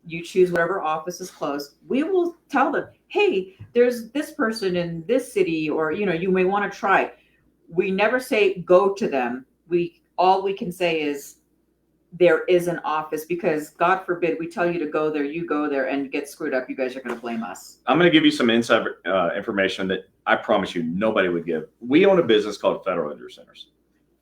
[SPEAKER 1] You choose whatever office is close. We will tell them, hey, there's this person in this city, or, you may want to try. We never say go to them. All we can say is there is an office, because God forbid we tell you to go there, you go there and get screwed up. You guys are going to blame us.
[SPEAKER 2] I'm going to give you some inside information that I promise you nobody would give. We own a business called Federal Injury Centers.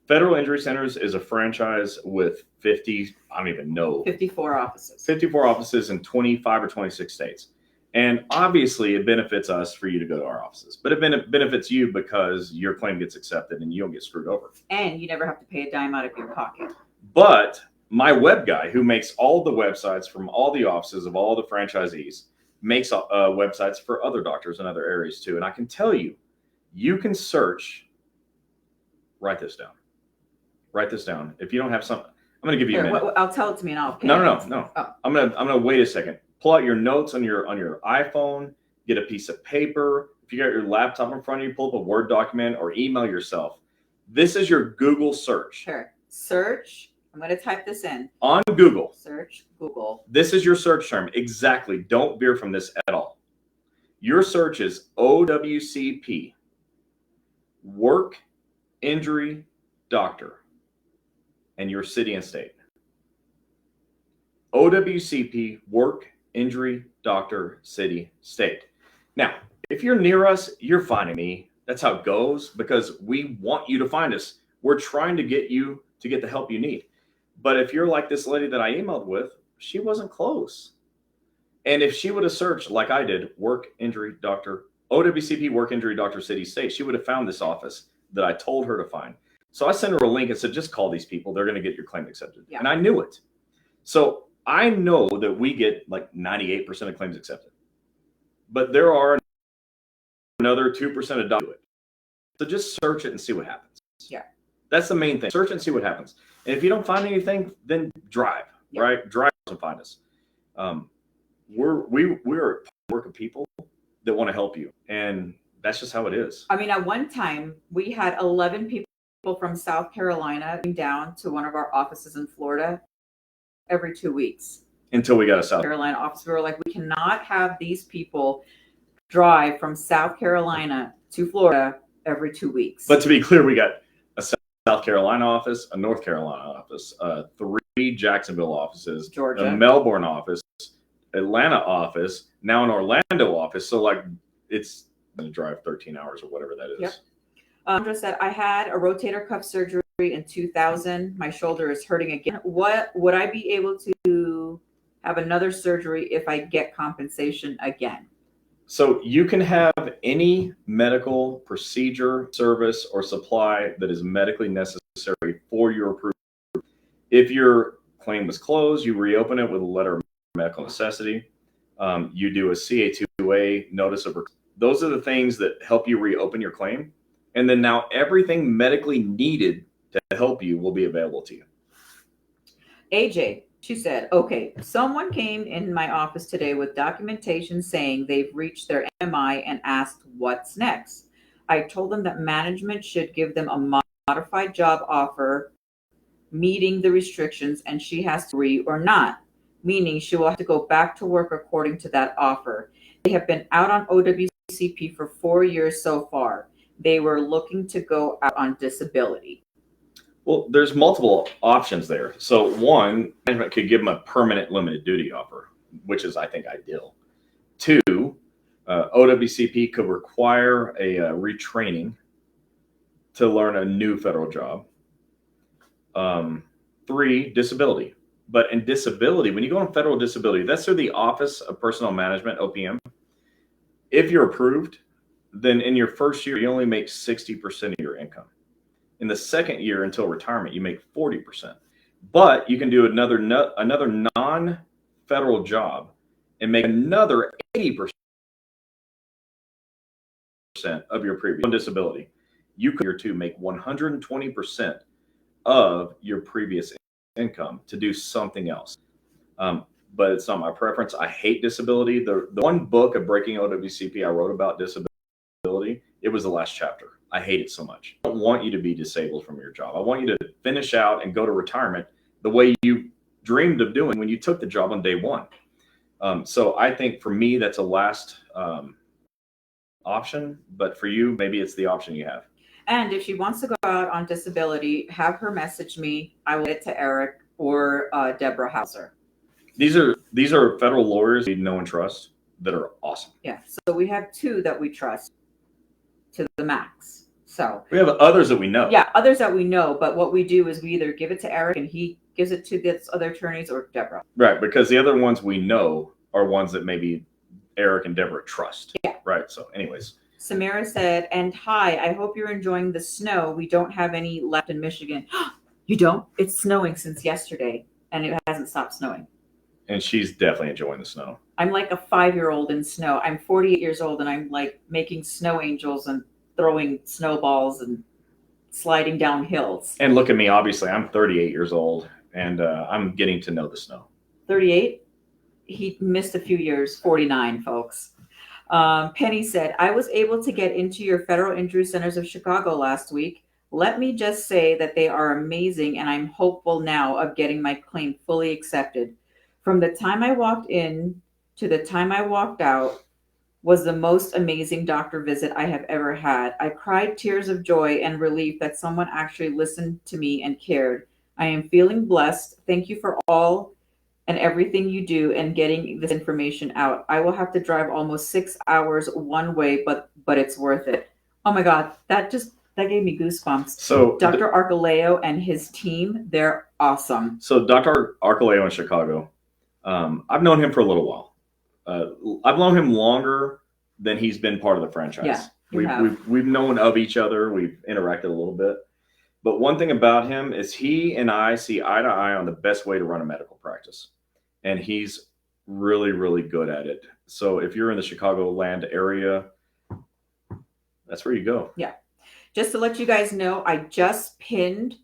[SPEAKER 2] Federal Injury Centers is a franchise with
[SPEAKER 1] 54 offices.
[SPEAKER 2] 54 offices in 25 or 26 states. And obviously it benefits us for you to go to our offices, but it benefits you because your claim gets accepted and you don't get screwed over.
[SPEAKER 1] And you never have to pay a dime out of your pocket.
[SPEAKER 2] But my web guy, who makes all the websites from all the offices of all the franchisees, makes websites for other doctors in other areas too. And I can tell you, you can search, write this down. If you don't have something, I'm going to give you a minute.
[SPEAKER 1] I'll tell it to me and I'll pay.
[SPEAKER 2] No.
[SPEAKER 1] Oh.
[SPEAKER 2] I'm going to wait a second. Pull out your notes on your iPhone, get a piece of paper. If you got your laptop in front of you, pull up a Word document or email yourself. This is your Google search.
[SPEAKER 1] Sure. Search. I'm going to type this in.
[SPEAKER 2] On Google.
[SPEAKER 1] Search Google.
[SPEAKER 2] This is your search term. Exactly. Don't veer from this at all. Your search is OWCP, work injury doctor, and your city and state. OWCP, work injury doctor, city, state. Now, if you're near us, you're finding me. That's how it goes, because we want you to find us. We're trying to get you to get the help you need. But if you're like this lady that I emailed with, she wasn't close. And if she would have searched like I did, work injury doctor, OWCP, work injury doctor, city, state, she would have found this office that I told her to find. So I sent her a link and said, just call these people. They're going to get your claim accepted. Yeah. And I knew it. So I know that we get like 98% of claims accepted, but there are another 2% of doctors do it. So just search it and see what happens.
[SPEAKER 1] Yeah.
[SPEAKER 2] That's the main thing. Search and see what happens. And if you don't find anything, then drive, right? Drive and find us. We're a work of people that want to help you. And that's just how it is.
[SPEAKER 1] I mean, at one time, we had 11 people from South Carolina down to one of our offices in Florida every 2 weeks.
[SPEAKER 2] Until we got a South
[SPEAKER 1] Carolina office. We were like, we cannot have these people drive from South Carolina to Florida every 2 weeks.
[SPEAKER 2] But to be clear, we got a South Carolina office, a North Carolina office, 3 Jacksonville offices,
[SPEAKER 1] Georgia,
[SPEAKER 2] a Melbourne office, Atlanta office, now an Orlando office. So like it's going to drive 13 hours or whatever that is.
[SPEAKER 1] Yep. Andra said, I had a rotator cuff surgery in 2000. My shoulder is hurting again. What would I be able to have another surgery if I get compensation again?
[SPEAKER 2] So you can have any medical procedure, service, or supply that is medically necessary for your approval. If your claim was closed, you reopen it with a letter of medical necessity. You do a CA2A notice of. Those are the things that help you reopen your claim. And then now everything medically needed to help you will be available to you.
[SPEAKER 1] AJ, she said, okay, someone came in my office today with documentation saying they've reached their MI and asked what's next. I told them that management should give them a modified job offer meeting the restrictions, and she has to agree or not, meaning she will have to go back to work according to that offer. They have been out on OWCP for 4 years so far. They were looking to go out on disability.
[SPEAKER 2] Well, there's multiple options there. So one, management could give them a permanent limited duty offer, which is, I think, ideal. 2, OWCP could require a retraining to learn a new federal job. 3, disability. But in disability, when you go on federal disability, that's through the Office of Personnel Management, OPM. If you're approved, then in your first year, you only make 60% of your income. In the second year until retirement, you make 40%. But you can do another non-federal job and make another 80% of your previous disability. You could year 2 make 120% of your previous income to do something else. But it's not my preference. I hate disability. The one book of Breaking OWCP I wrote about disability, it was the last chapter. I hate it so much. I don't want you to be disabled from your job. I want you to finish out and go to retirement the way you dreamed of doing when you took the job on day one. So I think for me, that's a last option. But for you, maybe it's the option you have.
[SPEAKER 1] And if she wants to go out on disability, have her message me. I will get to Eric or Deborah Hauser.
[SPEAKER 2] These are federal lawyers we know and trust that are awesome.
[SPEAKER 1] Yeah. So we have 2 that we trust to the max. So
[SPEAKER 2] we have others that we know.
[SPEAKER 1] Yeah, others that we know. But what we do is we either give it to Eric and he gives it to the other attorneys, or Deborah.
[SPEAKER 2] Right, because the other ones we know are ones that maybe Eric and Deborah trust.
[SPEAKER 1] Yeah.
[SPEAKER 2] Right. So anyways.
[SPEAKER 1] Samira said, and hi, I hope you're enjoying the snow. We don't have any left in Michigan. You don't? It's snowing since yesterday, and it hasn't stopped snowing.
[SPEAKER 2] And she's definitely enjoying the snow.
[SPEAKER 1] I'm like a 5-year-old in snow. I'm 48 years old, and I'm like making snow angels and throwing snowballs and sliding down hills.
[SPEAKER 2] And look at me. Obviously, I'm 38 years old, and I'm getting to know the snow.
[SPEAKER 1] 38? He missed a few years. 49, folks. Penny said, I was able to get into your Federal Injury Centers of Chicago last week. Let me just say that they are amazing, and I'm hopeful now of getting my claim fully accepted. From the time I walked in to the time I walked out was the most amazing doctor visit I have ever had. I cried tears of joy and relief that someone actually listened to me and cared. I am feeling blessed. Thank you for all and everything you do and getting this information out. I will have to drive almost 6 hours one way, but it's worth it. Oh my God, that gave me goosebumps.
[SPEAKER 2] So
[SPEAKER 1] Dr. Archuleo and his team, they're awesome.
[SPEAKER 2] So Dr. Archuleo in Chicago, I've known him for a little while. I've known him longer than he's been part of the franchise. Yeah, we've known of each other. We've interacted a little bit. But one thing about him is he and I see eye to eye on the best way to run a medical practice. and he's really, really good at it. So if you're in the Chicagoland area, that's where you go.
[SPEAKER 1] Yeah. Just to let you guys know, I just pinned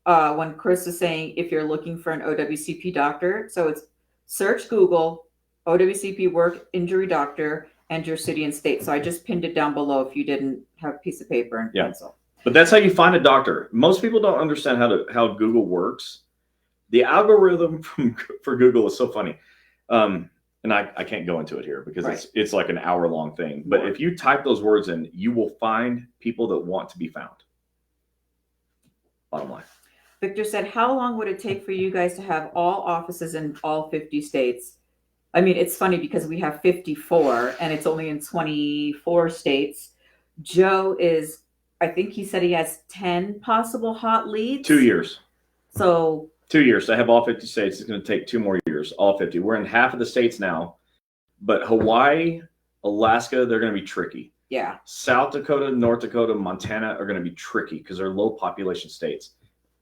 [SPEAKER 1] when Chris is saying if you're looking for an OWCP doctor. So it's search Google OWCP work injury doctor and your city and state. So I just pinned it down below if you didn't have a piece of paper and pencil.
[SPEAKER 2] But that's how you find a doctor. Most people don't understand how Google works. The algorithm for Google is so funny. And I can't go into it here because it's like an hour-long thing. But if you type those words in, you will find people that want to be found. Bottom line.
[SPEAKER 1] Victor said, how long would it take for you guys to have all offices in all 50 states? I mean, it's funny because we have 54 and it's only in 24 states. Joe I think he said he has 10 possible hot leads.
[SPEAKER 2] 2 years.
[SPEAKER 1] So
[SPEAKER 2] 2 years to have all 50 states. It's going to take 2 more years, all 50. We're in half of the states now, but Hawaii, Alaska, they're going to be tricky.
[SPEAKER 1] Yeah.
[SPEAKER 2] South Dakota, North Dakota, Montana are going to be tricky because they're low population states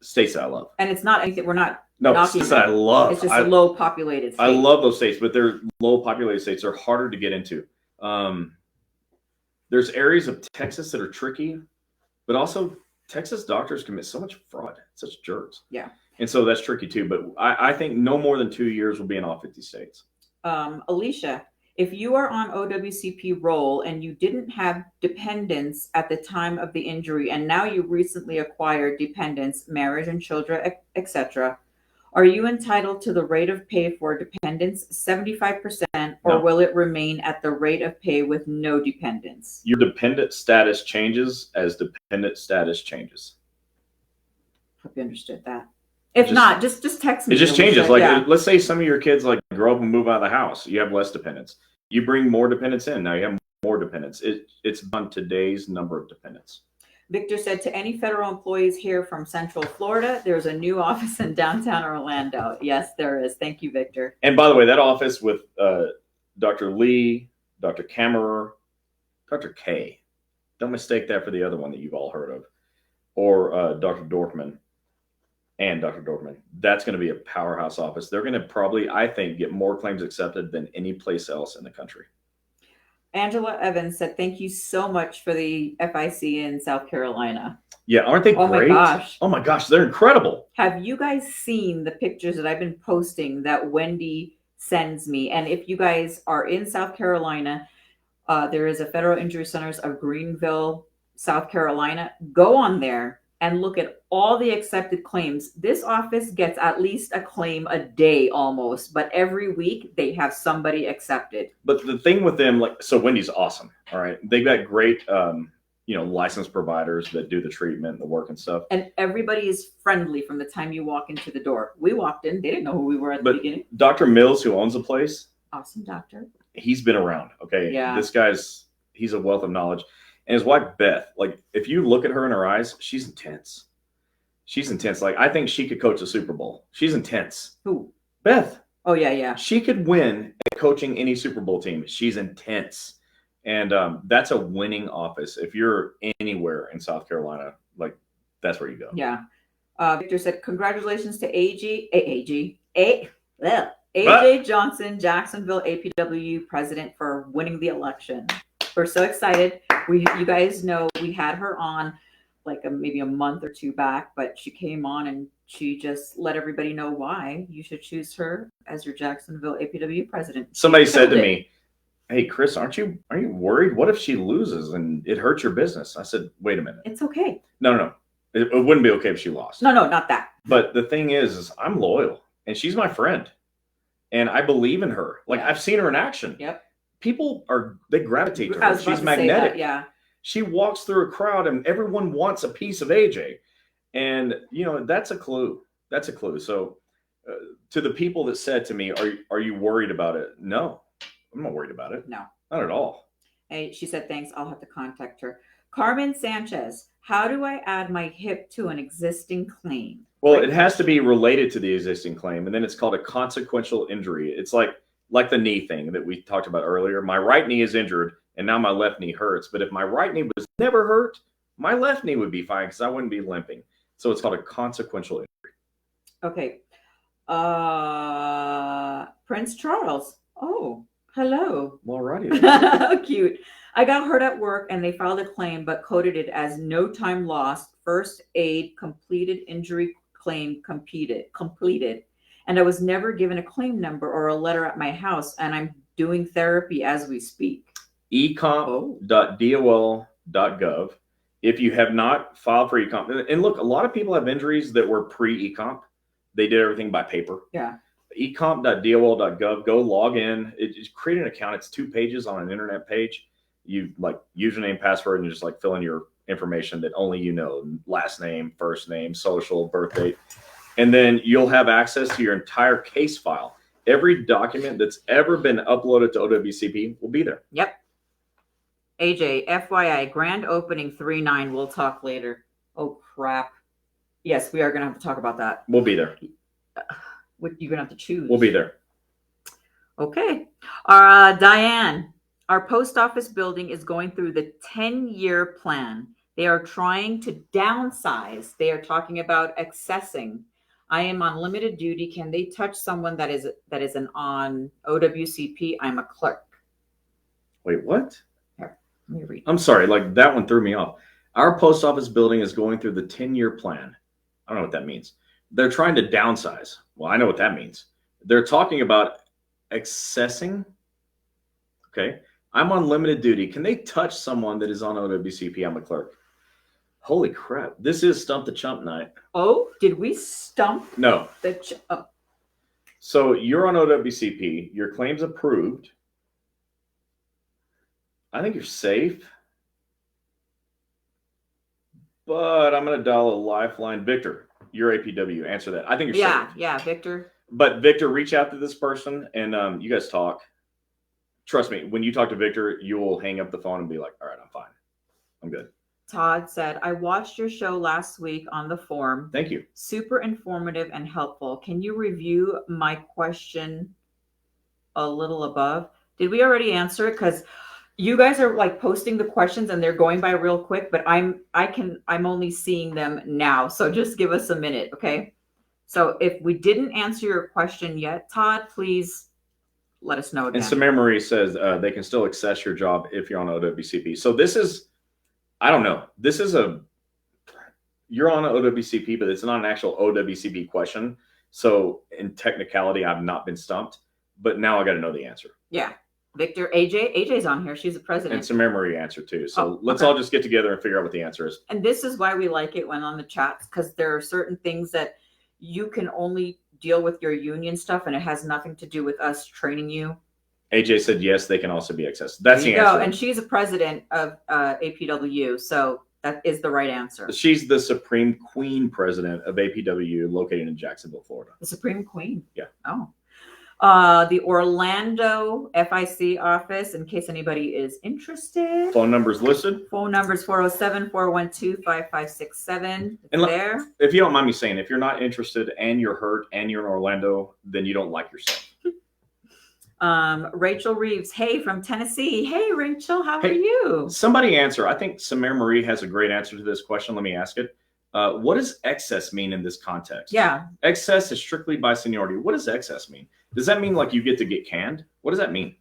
[SPEAKER 2] that I love.
[SPEAKER 1] And it's not anything, we're not
[SPEAKER 2] states that I love.
[SPEAKER 1] It's just a low populated state.
[SPEAKER 2] I love those states, but they're low populated states. They're harder to get into. There's areas of Texas that are tricky, but also Texas doctors commit so much fraud, such jerks.
[SPEAKER 1] Yeah.
[SPEAKER 2] And so that's tricky too. But I think no more than 2 years will be in all 50 states.
[SPEAKER 1] Alicia, if you are on OWCP roll and you didn't have dependents at the time of the injury, and now you recently acquired dependents, marriage and children, etc., are you entitled to the rate of pay for dependents 75%, or
[SPEAKER 2] No.
[SPEAKER 1] will it remain at the rate of pay with no dependents?
[SPEAKER 2] Your dependent status changes as dependent status changes.
[SPEAKER 1] Hope you understood that. If not, just text me.
[SPEAKER 2] It just changes. Let's say some of your kids grow up and move out of the house. You have less dependents. You bring more dependents in. Now you have more dependents. It's on today's number of dependents.
[SPEAKER 1] Victor said, to any federal employees here from Central Florida, there's a new office in downtown Orlando. Yes, there is. Thank you, Victor.
[SPEAKER 2] And by the way, that office with Dr. Lee, Dr. Kammerer, Dr. K. Don't mistake that for the other one that you've all heard of. Or Dr. Dorfman. And Dr. Dorfman. That's going to be a powerhouse office. They're going to probably, I think, get more claims accepted than any place else in the country.
[SPEAKER 1] Angela Evans said, thank you so much for the FIC in South Carolina.
[SPEAKER 2] Yeah, aren't they great?
[SPEAKER 1] My gosh.
[SPEAKER 2] Oh my gosh, they're incredible.
[SPEAKER 1] Have you guys seen the pictures that I've been posting that Wendy sends me? And if you guys are in South Carolina, there is a Federal Injury Centers of Greenville, South Carolina. Go on there and look at all the accepted claims. This office gets at least a claim a day almost, but every week they have somebody accepted.
[SPEAKER 2] But the thing with them, so Wendy's awesome. All right. They've got great, licensed providers that do the treatment, the work and stuff.
[SPEAKER 1] And everybody is friendly from the time you walk into the door. We walked in, they didn't know who we were at the beginning.
[SPEAKER 2] Dr. Mills, who owns the place.
[SPEAKER 1] Awesome doctor.
[SPEAKER 2] He's been around. Okay.
[SPEAKER 1] Yeah.
[SPEAKER 2] He's a wealth of knowledge. And his wife, Beth, if you look at her in her eyes, she's intense. She's intense. I think she could coach a Super Bowl. She's intense.
[SPEAKER 1] Who?
[SPEAKER 2] Beth.
[SPEAKER 1] Oh, yeah.
[SPEAKER 2] She could win at coaching any Super Bowl team. She's intense. And that's a winning office. If you're anywhere in South Carolina, that's where you go.
[SPEAKER 1] Yeah. Victor said, congratulations to AJ Johnson, Jacksonville APW president, for winning the election. We're so excited. You guys know we had her on maybe a month or two back, but she came on and she just let everybody know why you should choose her as your Jacksonville APW president.
[SPEAKER 2] Somebody said to me, hey, Chris, aren't you worried? What if she loses and it hurts your business? I said, wait a minute.
[SPEAKER 1] It's okay.
[SPEAKER 2] No. It wouldn't be okay if she lost.
[SPEAKER 1] No, not that.
[SPEAKER 2] But the thing is I'm loyal and she's my friend and I believe in her. I've seen her in action.
[SPEAKER 1] Yep.
[SPEAKER 2] People they gravitate to her. She's magnetic.
[SPEAKER 1] Yeah.
[SPEAKER 2] She walks through a crowd and everyone wants a piece of AJ. And, that's a clue. That's a clue. So to the people that said to me, are you worried about it? No, I'm not worried about it.
[SPEAKER 1] No,
[SPEAKER 2] not at all.
[SPEAKER 1] Hey, she said, thanks. I'll have to contact her. Carmen Sanchez, how do I add my hip to an existing claim?
[SPEAKER 2] Well, it has to be related to the existing claim. And then it's called a consequential injury. It's like the knee thing that we talked about earlier. My right knee is injured and now my left knee hurts. But if my right knee was never hurt, my left knee would be fine because I wouldn't be limping. So it's called a consequential injury.
[SPEAKER 1] Okay. Prince Charles. Oh, hello.
[SPEAKER 2] Well, righty then.
[SPEAKER 1] How cute. I got hurt at work and they filed a claim but coded it as no time lost, first aid completed, injury claim completed. And I was never given a claim number or a letter at my house, and I'm doing therapy as we speak.
[SPEAKER 2] ecomp.dol.gov. If you have not filed for ecomp, and look, a lot of people have injuries that were pre-ecomp. They did everything by paper.
[SPEAKER 1] Yeah.
[SPEAKER 2] ecomp.dol.gov. Go log in. Just create an account. It's 2 pages on an internet page. You like username, password, and just like fill in your information that only you know: last name, first name, social, birth date, and then you'll have access to your entire case file. Every document that's ever been uploaded to OWCP will be there.
[SPEAKER 1] Yep. AJ, FYI, grand opening 3/9. We'll talk later. Oh, crap. Yes, we are going to have to talk about that.
[SPEAKER 2] We'll be there.
[SPEAKER 1] What you're going to have to choose.
[SPEAKER 2] We'll be there.
[SPEAKER 1] Okay. Diane, our post office building is going through the 10-year plan. They are trying to downsize. They are talking about accessing. I am on limited duty. Can they touch someone that isn't on OWCP? I'm a clerk.
[SPEAKER 2] Wait, what?
[SPEAKER 1] Here, let me read.
[SPEAKER 2] I'm sorry, like that one threw me off. Our post office building is going through the 10-year plan. I don't know what that means. They're trying to downsize. Well, I know what that means. They're talking about accessing. Okay. I'm on limited duty. Can they touch someone that is on OWCP? I'm a clerk. Holy crap. This is Stump the Chump night.
[SPEAKER 1] Oh, did we stump
[SPEAKER 2] No.
[SPEAKER 1] the oh.
[SPEAKER 2] So you're on OWCP. Your claim's approved. I think you're safe. But I'm going to dial a lifeline. Victor, you're APW. Answer that. I think you're safe.
[SPEAKER 1] Yeah, Victor.
[SPEAKER 2] But Victor, reach out to this person and you guys talk. Trust me, when you talk to Victor, you will hang up the phone and be like, all right, I'm fine. I'm good.
[SPEAKER 1] Todd said, I watched your show last week on the forum.
[SPEAKER 2] Thank you.
[SPEAKER 1] Super informative and helpful. Can you review my question a little above? Did we already answer it? Because you guys are like posting the questions and they're going by real quick, but I'm only seeing them now. So just give us a minute, okay? So if we didn't answer your question yet, Todd, please let us know again.
[SPEAKER 2] And Samir Marie says they can still access your job if you're on OWCP. So this is, I don't know. This is you're on OWCP, but it's not an actual OWCP question. So in technicality, I've not been stumped, but now I got to know the answer.
[SPEAKER 1] Yeah. Victor, AJ's on here. She's the president.
[SPEAKER 2] And Samir Marie answered too. So let's all just get together and figure out what the answer is.
[SPEAKER 1] And this is why we like it when on the chats, because there are certain things that you can only deal with your union stuff, and it has nothing to do with us training you.
[SPEAKER 2] AJ said yes, they can also be accessed. That's the answer.
[SPEAKER 1] And she's a president of APW, so that is the right answer.
[SPEAKER 2] She's the Supreme Queen president of APW, located in Jacksonville, Florida.
[SPEAKER 1] The Supreme Queen.
[SPEAKER 2] Yeah.
[SPEAKER 1] Oh. The Orlando FIC office, in case anybody is interested.
[SPEAKER 2] Phone numbers listed.
[SPEAKER 1] Phone numbers 407-412-5567.
[SPEAKER 2] And
[SPEAKER 1] there.
[SPEAKER 2] If you don't mind me saying, if you're not interested and you're hurt and you're in Orlando, then you don't like yourself.
[SPEAKER 1] Rachel Reeves, hey, from Tennessee. Hey, Rachel, how are you?
[SPEAKER 2] Somebody answer. I think Samir Marie has a great answer to this question. Let me ask it. What does excess mean in this context?
[SPEAKER 1] Yeah.
[SPEAKER 2] Excess is strictly by seniority. What does excess mean? Does that mean like you get to get canned? What does that mean?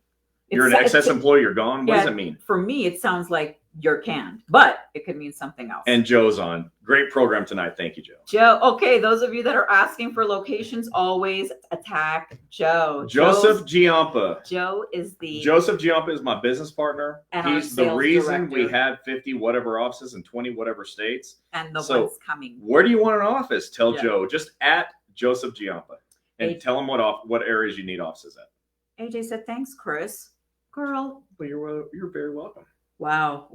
[SPEAKER 2] You're an excess employee, you're gone? What does that mean?
[SPEAKER 1] For me, it sounds like you're canned, but it could mean something else.
[SPEAKER 2] And Joe's on. Great program tonight. Thank you, Joe.
[SPEAKER 1] Joe, okay, those of you that are asking for locations, always attack Joe.
[SPEAKER 2] Joseph Giampa.
[SPEAKER 1] Joseph
[SPEAKER 2] Giampa is my business partner.
[SPEAKER 1] And
[SPEAKER 2] he's the reason we have 50 whatever offices in 20 whatever states.
[SPEAKER 1] And the one's coming.
[SPEAKER 2] Where do you want an office? Tell Joe. Just at Joseph Giampa. And tell him what areas you need offices at.
[SPEAKER 1] AJ said, thanks, Chris. Girl.
[SPEAKER 2] Well, you're very welcome.
[SPEAKER 1] Wow.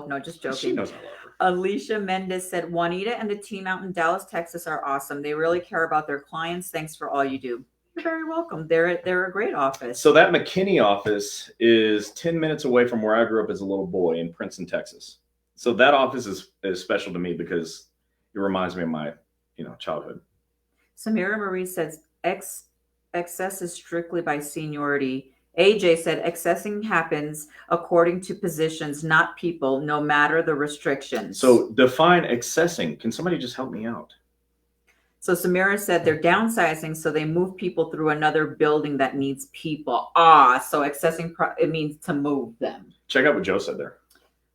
[SPEAKER 1] No, just joking.
[SPEAKER 2] She knows I love her.
[SPEAKER 1] Alicia Mendez said, Juanita and the team out in Dallas, Texas are awesome. They really care about their clients. Thanks for all you do. You're very welcome. They're a great office.
[SPEAKER 2] So that McKinney office is 10 minutes away from where I grew up as a little boy in Princeton, Texas. So that office is special to me because it reminds me of my, childhood.
[SPEAKER 1] Samira Marie says, excess is strictly by seniority. AJ said, accessing happens according to positions, not people, no matter the restrictions.
[SPEAKER 2] So define accessing. Can somebody just help me out?
[SPEAKER 1] So Samira said they're downsizing, so they move people through another building that needs people. So accessing, it means to move them.
[SPEAKER 2] Check out what Joe said there.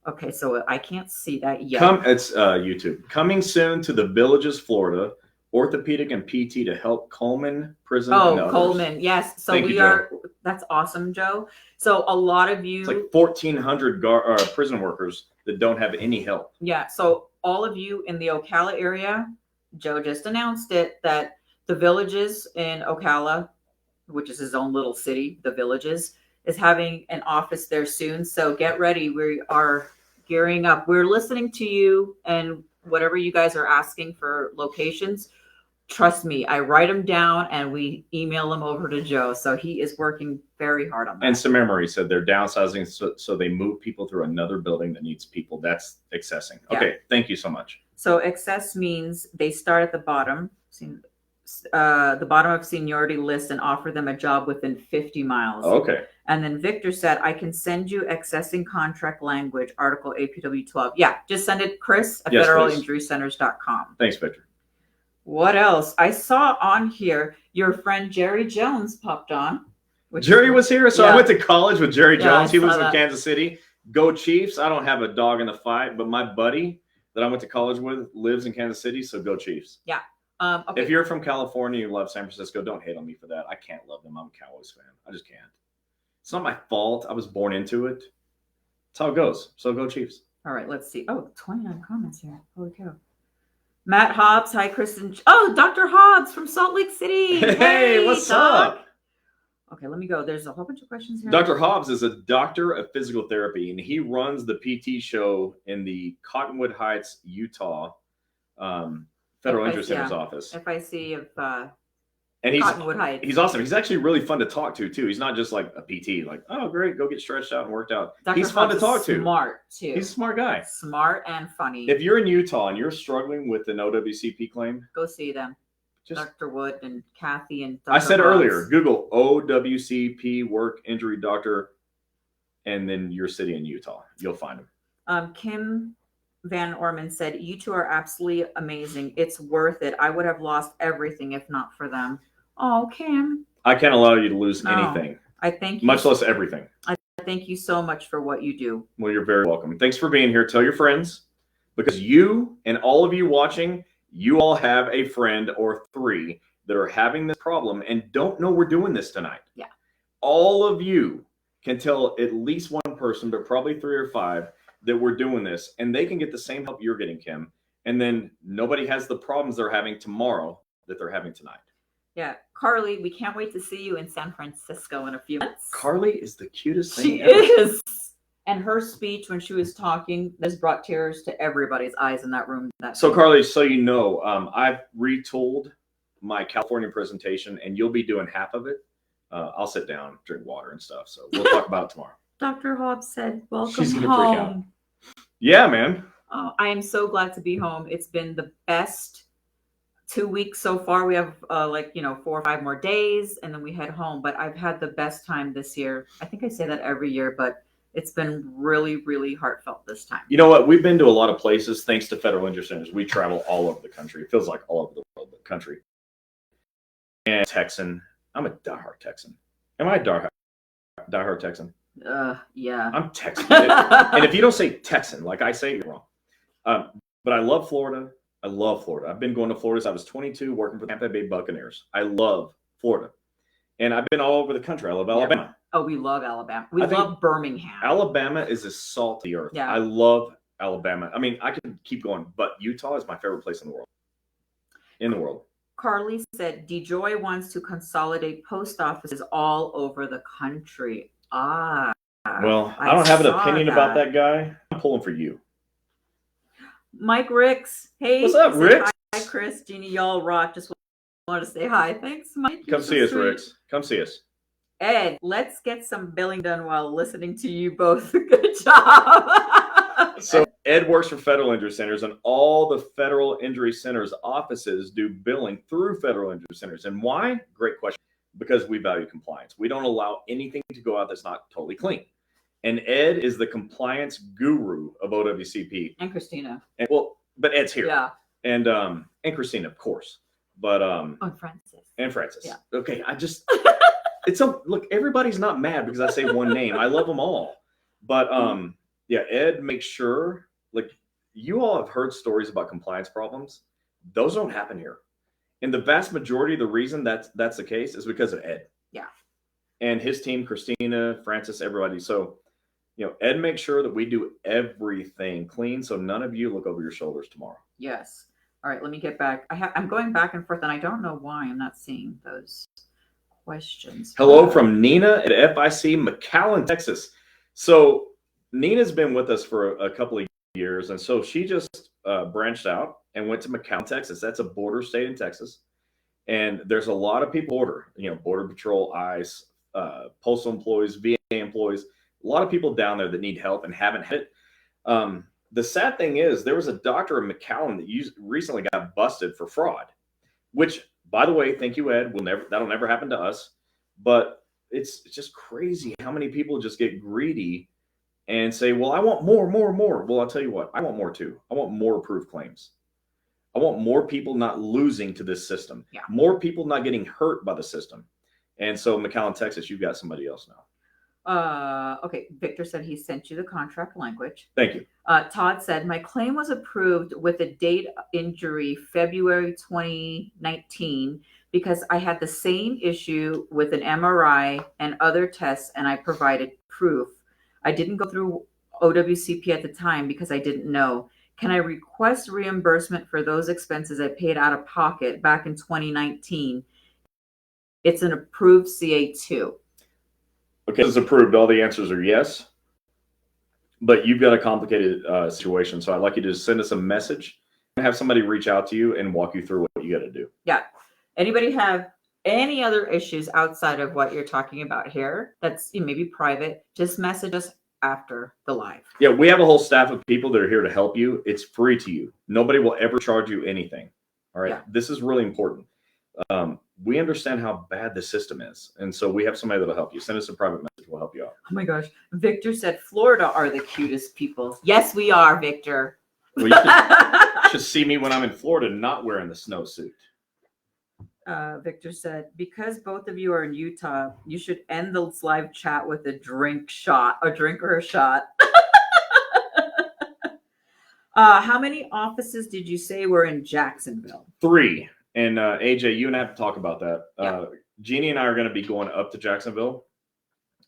[SPEAKER 1] Okay, so I can't see that yet.
[SPEAKER 2] It's YouTube. Coming soon to the Villages, Florida. Orthopedic and PT to help Coleman Prison.
[SPEAKER 1] Oh, Coleman, yes. So
[SPEAKER 2] Thank you,
[SPEAKER 1] that's awesome, Joe. So a lot of you.
[SPEAKER 2] It's like 1,400 prison workers that don't have any help.
[SPEAKER 1] Yeah, so all of you in the Ocala area, Joe just announced it, that the Villages in Ocala, which is his own little city, the Villages, is having an office there soon. So get ready. We are gearing up. We're listening to you, and whatever you guys are asking for locations, trust me, I write them down and we email them over to Joe. So he is working very hard on that.
[SPEAKER 2] And Samir Marie said they're downsizing, so they move people through another building that needs people. That's accessing.
[SPEAKER 1] Yeah.
[SPEAKER 2] Okay, thank you so much.
[SPEAKER 1] So access means they start at the bottom of seniority list and offer them a job within 50 miles.
[SPEAKER 2] Okay.
[SPEAKER 1] And then Victor said, I can send you accessing contract language, article APW 12. Yeah, just send it, Chris, at federalinjurycenters.com.
[SPEAKER 2] Thanks, Victor.
[SPEAKER 1] What else? I saw on here your friend Jerry Jones popped on.
[SPEAKER 2] Jerry was here. So I went to college with Jerry Jones. He lives in
[SPEAKER 1] that.
[SPEAKER 2] Kansas City. Go Chiefs. I don't have a dog in the fight, but my buddy that I went to college with lives in Kansas City. So go Chiefs.
[SPEAKER 1] Yeah. Okay.
[SPEAKER 2] If you're from California, you love San Francisco, don't hate on me for that. I can't love them. I'm a Cowboys fan. I just can't. It's not my fault. I was born into it. That's how it goes. So go Chiefs.
[SPEAKER 1] All right, let's see. Oh, 29 comments here. Holy cow. Matt Hobbs. Hi, Kristen. Oh, Dr. Hobbs from Salt Lake City.
[SPEAKER 2] Hey, what's
[SPEAKER 1] Doc.
[SPEAKER 2] up?
[SPEAKER 1] Okay, let me go. There's a whole bunch of questions here.
[SPEAKER 2] Dr. Hobbs is a doctor of physical therapy, and he runs the PT show in the Cottonwood Heights, Utah Federal Injury Center's office.
[SPEAKER 1] FIC of
[SPEAKER 2] and
[SPEAKER 1] Cottonwood Heights.
[SPEAKER 2] He's awesome. He's actually really fun to talk to, too. He's not just like a PT, like, oh, great, go get stretched out and worked out.
[SPEAKER 1] Dr.
[SPEAKER 2] He's fun to talk to.
[SPEAKER 1] Smart, too.
[SPEAKER 2] He's a smart guy.
[SPEAKER 1] Smart and funny.
[SPEAKER 2] If you're in Utah and you're struggling with an OWCP claim,
[SPEAKER 1] go see them. Dr. Wood and Kathy and Dr.
[SPEAKER 2] I said
[SPEAKER 1] Hobbs.
[SPEAKER 2] earlier, Google OWCP work injury doctor and then your city in Utah. You'll find him.
[SPEAKER 1] Kim Van Orman said, you two are absolutely amazing. It's worth it. I would have lost everything if not for them. Oh, Kim.
[SPEAKER 2] I can't allow you to lose anything.
[SPEAKER 1] I thank you.
[SPEAKER 2] Much less everything.
[SPEAKER 1] I thank you so much for what you do.
[SPEAKER 2] Well, you're very welcome. Thanks for being here. Tell your friends, because you and all of you watching, you all have a friend or three that are having this problem and don't know we're doing this tonight.
[SPEAKER 1] Yeah.
[SPEAKER 2] All of you can tell at least one person, but probably 3 or 5, that we're doing this, and they can get the same help you're getting, Kim. And then nobody has the problems they're having tomorrow that they're having tonight.
[SPEAKER 1] Yeah. Carly, we can't wait to see you in San Francisco in a few months.
[SPEAKER 2] Carly is the cutest thing
[SPEAKER 1] She
[SPEAKER 2] ever.
[SPEAKER 1] is. And her speech when she was talking, this brought tears to everybody's eyes in that room.
[SPEAKER 2] So Carly, so you know, I've retooled my California presentation, and you'll be doing half of it. I'll sit down, drink water and stuff. So we'll talk about it tomorrow.
[SPEAKER 1] Dr. Hobbs said, welcome
[SPEAKER 2] She's gonna
[SPEAKER 1] home.
[SPEAKER 2] freak out. Yeah, man.
[SPEAKER 1] Oh, I am so glad to be home. It's been the best 2 weeks so far. We have 4 or 5 more days, and then we head home. But I've had the best time this year. I think I say that every year, but it's been really, really heartfelt this time.
[SPEAKER 2] You know what? We've been to a lot of places thanks to Federal Injury Centers. We travel all over the country. It feels like all over the world, the country. And Texan. I'm a diehard Texan. Am I a diehard Texan?
[SPEAKER 1] Yeah.
[SPEAKER 2] I'm Texan. And if you don't say Texan like I say, you're wrong. But I love Florida. I love Florida. I've been going to Florida since I was 22, working for the Tampa Bay Buccaneers. I love Florida. And I've been all over the country. I love Alabama.
[SPEAKER 1] Oh, we love Alabama. We love Birmingham.
[SPEAKER 2] Alabama is a salt of the earth.
[SPEAKER 1] Yeah.
[SPEAKER 2] I love Alabama. I mean, I can keep going, but Utah is my favorite place in the world.
[SPEAKER 1] Carly said, DeJoy wants to consolidate post offices all over the country. Well,
[SPEAKER 2] I don't have an opinion about that guy. I'm pulling for you.
[SPEAKER 1] Mike Ricks. Hey.
[SPEAKER 2] What's up, Ricks?
[SPEAKER 1] Hi, Chris. Jeannie, y'all rock. Just wanted to say hi. Thanks, Mike.
[SPEAKER 2] Come see us, Ricks. Come see us.
[SPEAKER 1] Ed, let's get some billing done while listening to you both. Good job.
[SPEAKER 2] So Ed works for Federal Injury Centers, and all the Federal Injury Centers offices do billing through Federal Injury Centers. And why? Great question. Because we value compliance. We don't allow anything to go out that's not totally clean. And Ed is the compliance guru of OWCP.
[SPEAKER 1] And Christina.
[SPEAKER 2] But Ed's here.
[SPEAKER 1] Yeah.
[SPEAKER 2] And Christina, of course. But
[SPEAKER 1] Oh, Francis.
[SPEAKER 2] And Francis.
[SPEAKER 1] Yeah.
[SPEAKER 2] Okay, look, everybody's not mad because I say one name. I love them all. But yeah, Ed, make sure, like, you all have heard stories about compliance problems. Those don't happen here. And the vast majority of the reason that's the case is because of Ed.
[SPEAKER 1] Yeah.
[SPEAKER 2] And his team, Christina, Francis, everybody. So, Ed makes sure that we do everything clean so none of you look over your shoulders tomorrow.
[SPEAKER 1] Yes. All right, let me get back. I'm going back and forth, and I don't know why I'm not seeing those questions.
[SPEAKER 2] Hello from Nina at FIC McAllen, Texas. So Nina's been with us for a couple of years, and so she just branched out and went to McAllen, Texas. That's a border state in Texas, and there's a lot of people Border Patrol, ICE, postal employees, VA employees, a lot of people down there that need help and haven't had it. The sad thing is there was a doctor in McAllen that recently got busted for fraud, which, by the way, thank you, Ed. That'll never happen to us. But it's just crazy how many people just get greedy and say, well, I want more. Well, I'll tell you what, I want more too. I want more approved claims. I want more people not losing to this system.
[SPEAKER 1] Yeah.
[SPEAKER 2] More people not getting hurt by the system. And so McAllen, Texas, you've got somebody else now.
[SPEAKER 1] Okay. Victor said he sent you the contract language.
[SPEAKER 2] Thank you.
[SPEAKER 1] Todd said, my claim was approved with a date injury February 2019 because I had the same issue with an MRI and other tests, and I provided proof. I didn't go through OWCP at the time because I didn't know. Can I request reimbursement for those expenses I paid out of pocket back in 2019? It's an approved CA2.
[SPEAKER 2] Okay, this is approved. All the answers are yes. But you've got a complicated situation. So I'd like you to send us a message and have somebody reach out to you and walk you through what you got to do.
[SPEAKER 1] Yeah. Anybody have any other issues outside of what you're talking about here that's maybe private, just message us after the live.
[SPEAKER 2] Yeah, we have a whole staff of people that are here to help you. It's free to you. Nobody will ever charge you anything. All right. Yeah. This is really important. We understand how bad the system is. And so we have somebody that'll help you. Send us a private message. We'll help you out.
[SPEAKER 1] Oh my gosh. Victor said Florida are the cutest people. Yes, we are, Victor.
[SPEAKER 2] Well, you should see me when I'm in Florida not wearing the snowsuit.
[SPEAKER 1] Victor said, because both of you are in Utah, you should end this live chat with a drink or a shot. How many offices did you say were in Jacksonville? 3.
[SPEAKER 2] And AJ, you and I have to talk about that.
[SPEAKER 1] Yeah.
[SPEAKER 2] Jeannie and I are going to be going up to Jacksonville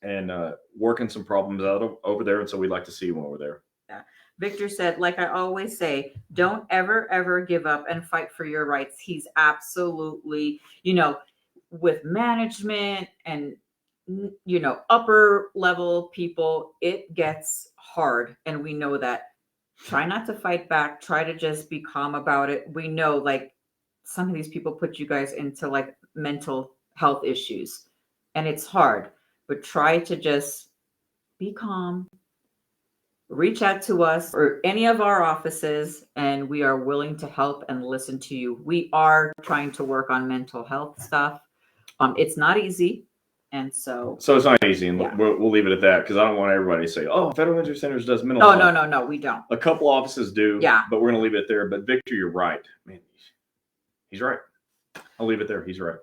[SPEAKER 2] and working some problems out over there. And so we'd like to see you when we're there.
[SPEAKER 1] Yeah. Victor said, like I always say, don't ever give up and fight for your rights. He's absolutely, with management and, upper level people, it gets hard. And we know that. Try not to fight back. Try to just be calm about it. We know, some of these people put you guys into mental health issues, and it's hard, but try to just be calm, reach out to us or any of our offices, and we are willing to help and listen to you. We are trying to work on mental health stuff. It's not easy. And so
[SPEAKER 2] it's not easy, and yeah. we'll leave it at that because I don't want everybody to say, "Oh, Federal Injury Centers does mental health."
[SPEAKER 1] No, we don't.
[SPEAKER 2] A couple offices do,
[SPEAKER 1] yeah,
[SPEAKER 2] but we're going to leave it there. But Victor, you're right, man. He's right. I'll leave it there. He's right.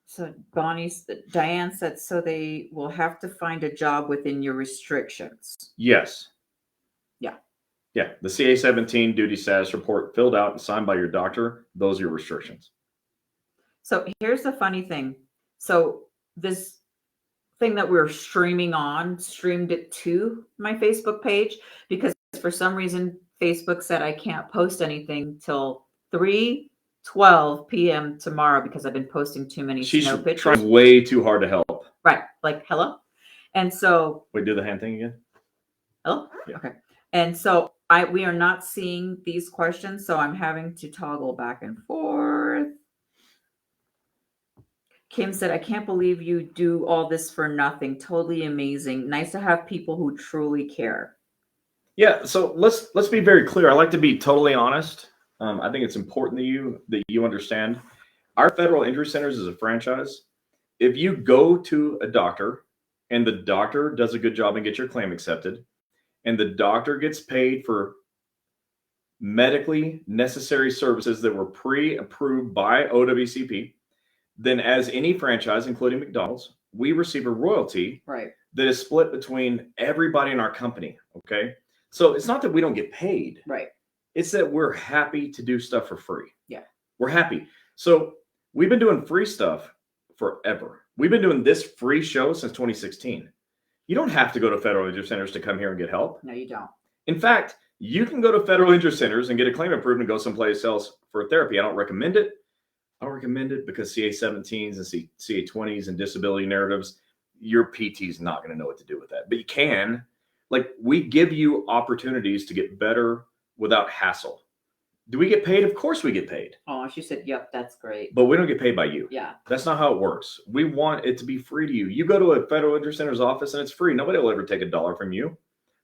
[SPEAKER 1] So Diane said, so they will have to find a job within your restrictions.
[SPEAKER 2] Yes.
[SPEAKER 1] Yeah.
[SPEAKER 2] Yeah. The CA-17 duty status report filled out and signed by your doctor. Those are your restrictions.
[SPEAKER 1] So here's the funny thing. So this thing that we're streamed it to my Facebook page because for some reason Facebook said I can't post anything till 3:12 p.m. tomorrow because I've been posting too many snow pictures. She's
[SPEAKER 2] trying way too hard to help.
[SPEAKER 1] Right. Hello. And so.
[SPEAKER 2] Wait, do the hand thing again.
[SPEAKER 1] Hello?
[SPEAKER 2] Yeah.
[SPEAKER 1] Okay. And so we are not seeing these questions, so I'm having to toggle back and forth. Kim said, I can't believe you do all this for nothing. Totally amazing. Nice to have people who truly care.
[SPEAKER 2] Yeah. So let's be very clear. I like to be totally honest. I think it's important that you understand our Federal Injury Centers is a franchise. If you go to a doctor and the doctor does a good job and gets your claim accepted and the doctor gets paid for medically necessary services that were pre-approved by OWCP, then as any franchise, including McDonald's, we receive a royalty
[SPEAKER 1] Right.
[SPEAKER 2] that is split between everybody in our company. Okay. So it's not that we don't get paid.
[SPEAKER 1] Right.
[SPEAKER 2] It's that we're happy to do stuff for free.
[SPEAKER 1] Yeah.
[SPEAKER 2] We're happy. So we've been doing free stuff forever. We've been doing this free show since 2016. You don't have to go to federal injury centers to come here and get help.
[SPEAKER 1] No, you don't.
[SPEAKER 2] In fact, you can go to federal injury centers and get a claim approved and go someplace else for therapy. I don't recommend it. I don't recommend it because CA-17s and CA-20s and disability narratives, your PT is not going to know what to do with that. But you can. Like, we give you opportunities to get better without hassle. Do we get paid? Of course we get paid.
[SPEAKER 1] Oh, she said, yep, that's great.
[SPEAKER 2] But we don't get paid by you.
[SPEAKER 1] Yeah.
[SPEAKER 2] That's not how it works. We want it to be free to you. You go to a federal injury center's office and it's free. Nobody will ever take $1 from you.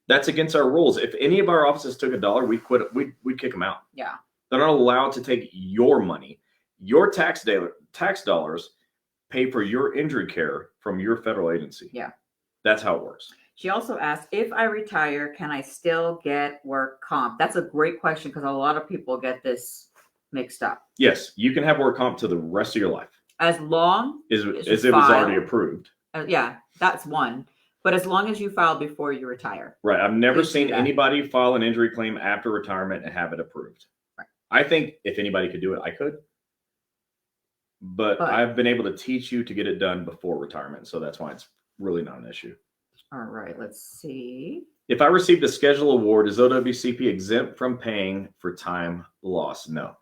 [SPEAKER 2] That's against our rules. If any of our offices took $1, we'd quit. We'd kick them out.
[SPEAKER 1] Yeah.
[SPEAKER 2] They're not allowed to take your money. Your tax dollars pay for your injury care from your federal agency.
[SPEAKER 1] Yeah.
[SPEAKER 2] That's how it works.
[SPEAKER 1] She also asked, if I retire, can I still get work comp? That's a great question because a lot of people get this mixed up.
[SPEAKER 2] Yes, you can have work comp to the rest of your life.
[SPEAKER 1] As long
[SPEAKER 2] as
[SPEAKER 1] you
[SPEAKER 2] it was
[SPEAKER 1] file.
[SPEAKER 2] already approved.
[SPEAKER 1] Yeah, that's one. But as long as you file before you retire.
[SPEAKER 2] Right. I've never
[SPEAKER 1] Please do
[SPEAKER 2] seen
[SPEAKER 1] that.
[SPEAKER 2] anybody file an injury claim after retirement and have it approved.
[SPEAKER 1] Right.
[SPEAKER 2] I think if anybody could do it, I could. But I've been able to teach you to get it done before retirement. So that's why it's really not an issue.
[SPEAKER 1] All right, let's see.
[SPEAKER 2] If I received a schedule award, is OWCP exempt from paying for time lost? No.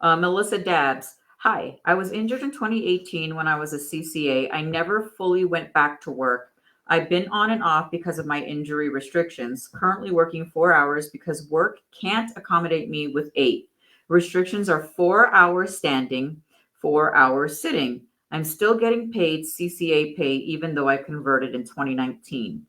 [SPEAKER 1] Melissa Dabbs. Hi, I was injured in 2018 when I was a CCA. I never fully went back to work. I've been on and off because of my injury restrictions, currently working 4 hours because work can't accommodate me with 8. Restrictions are 4 hours standing, 4 hours sitting. I'm still getting paid CCA pay even though I converted in 2019.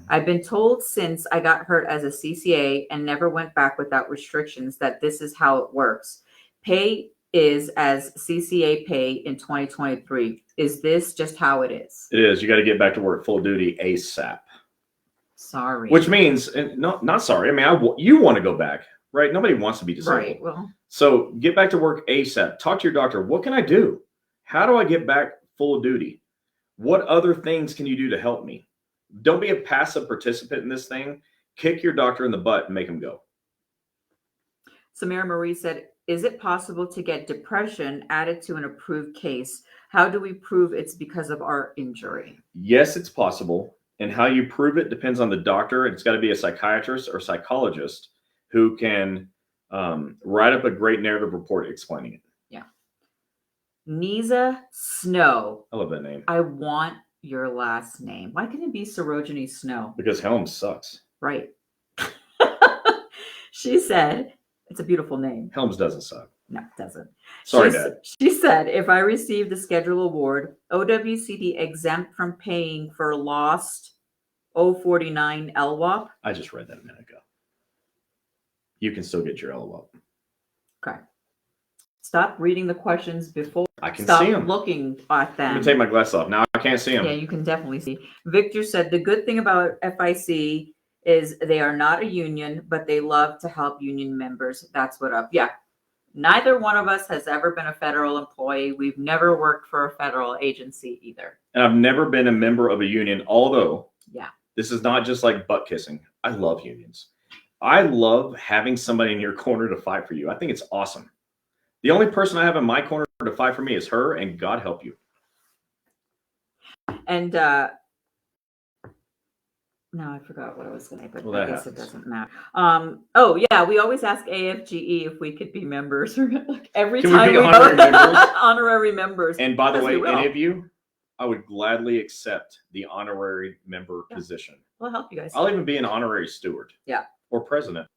[SPEAKER 1] I've been told since I got hurt as a CCA and never went back without restrictions that this is how it works. Pay is as CCA pay in 2023. Is this just how it is?
[SPEAKER 2] It is. You got to get back to work full duty ASAP.
[SPEAKER 1] Sorry.
[SPEAKER 2] Which means, and not sorry. I mean, you want to go back, right? Nobody wants to be disabled.
[SPEAKER 1] Right. Well,
[SPEAKER 2] so get back to work ASAP. Talk to your doctor. What can I do? How do I get back full duty? What other things can you do to help me? Don't be a passive participant in this thing. Kick your doctor in the butt and make him go.
[SPEAKER 1] Samira Marie said, is it possible to get depression added to an approved case? How do we prove it's because of our injury?
[SPEAKER 2] Yes, it's possible. And how you prove it depends on the doctor. It's got to be a psychiatrist or psychologist who can write up a great narrative report explaining it.
[SPEAKER 1] Yeah. Nisa Snow.
[SPEAKER 2] I love that name.
[SPEAKER 1] I want your last name. Why can it be Sarojini Snow?
[SPEAKER 2] Because Helms sucks.
[SPEAKER 1] Right. She said, it's a beautiful name.
[SPEAKER 2] Helms doesn't suck.
[SPEAKER 1] No, it doesn't.
[SPEAKER 2] Sorry, Dad.
[SPEAKER 1] She said, if I receive the schedule award, OWCD exempt from paying for lost 049 LWAP?
[SPEAKER 2] I just read that a minute ago. You can still get your LWAP.
[SPEAKER 1] Okay. Stop reading the questions before.
[SPEAKER 2] I can
[SPEAKER 1] Stop
[SPEAKER 2] see them.
[SPEAKER 1] looking at them.
[SPEAKER 2] I'm going to take my glasses off. Now I can't see them.
[SPEAKER 1] Yeah, you can definitely see. Victor said, the good thing about FIC is they are not a union, but they love to help union members. That's what up. Yeah. Neither one of us has ever been a federal employee. We've never worked for a federal agency either.
[SPEAKER 2] And I've never been a member of a union, although this is not just like butt kissing. I love unions. I love having somebody in your corner to fight for you. I think it's awesome. The only person I have in my corner to fight for me is her, and God help you.
[SPEAKER 1] And no, I forgot what I was going to say, but I guess it doesn't matter. Oh yeah, we always ask AFGE if we could be members. Like every
[SPEAKER 2] Can
[SPEAKER 1] time
[SPEAKER 2] we be honorary members?
[SPEAKER 1] Honorary members.
[SPEAKER 2] And by the way, any of you, I would gladly accept the honorary member position.
[SPEAKER 1] We'll help you guys.
[SPEAKER 2] I'll even be an honorary steward.
[SPEAKER 1] Yeah.
[SPEAKER 2] Or president.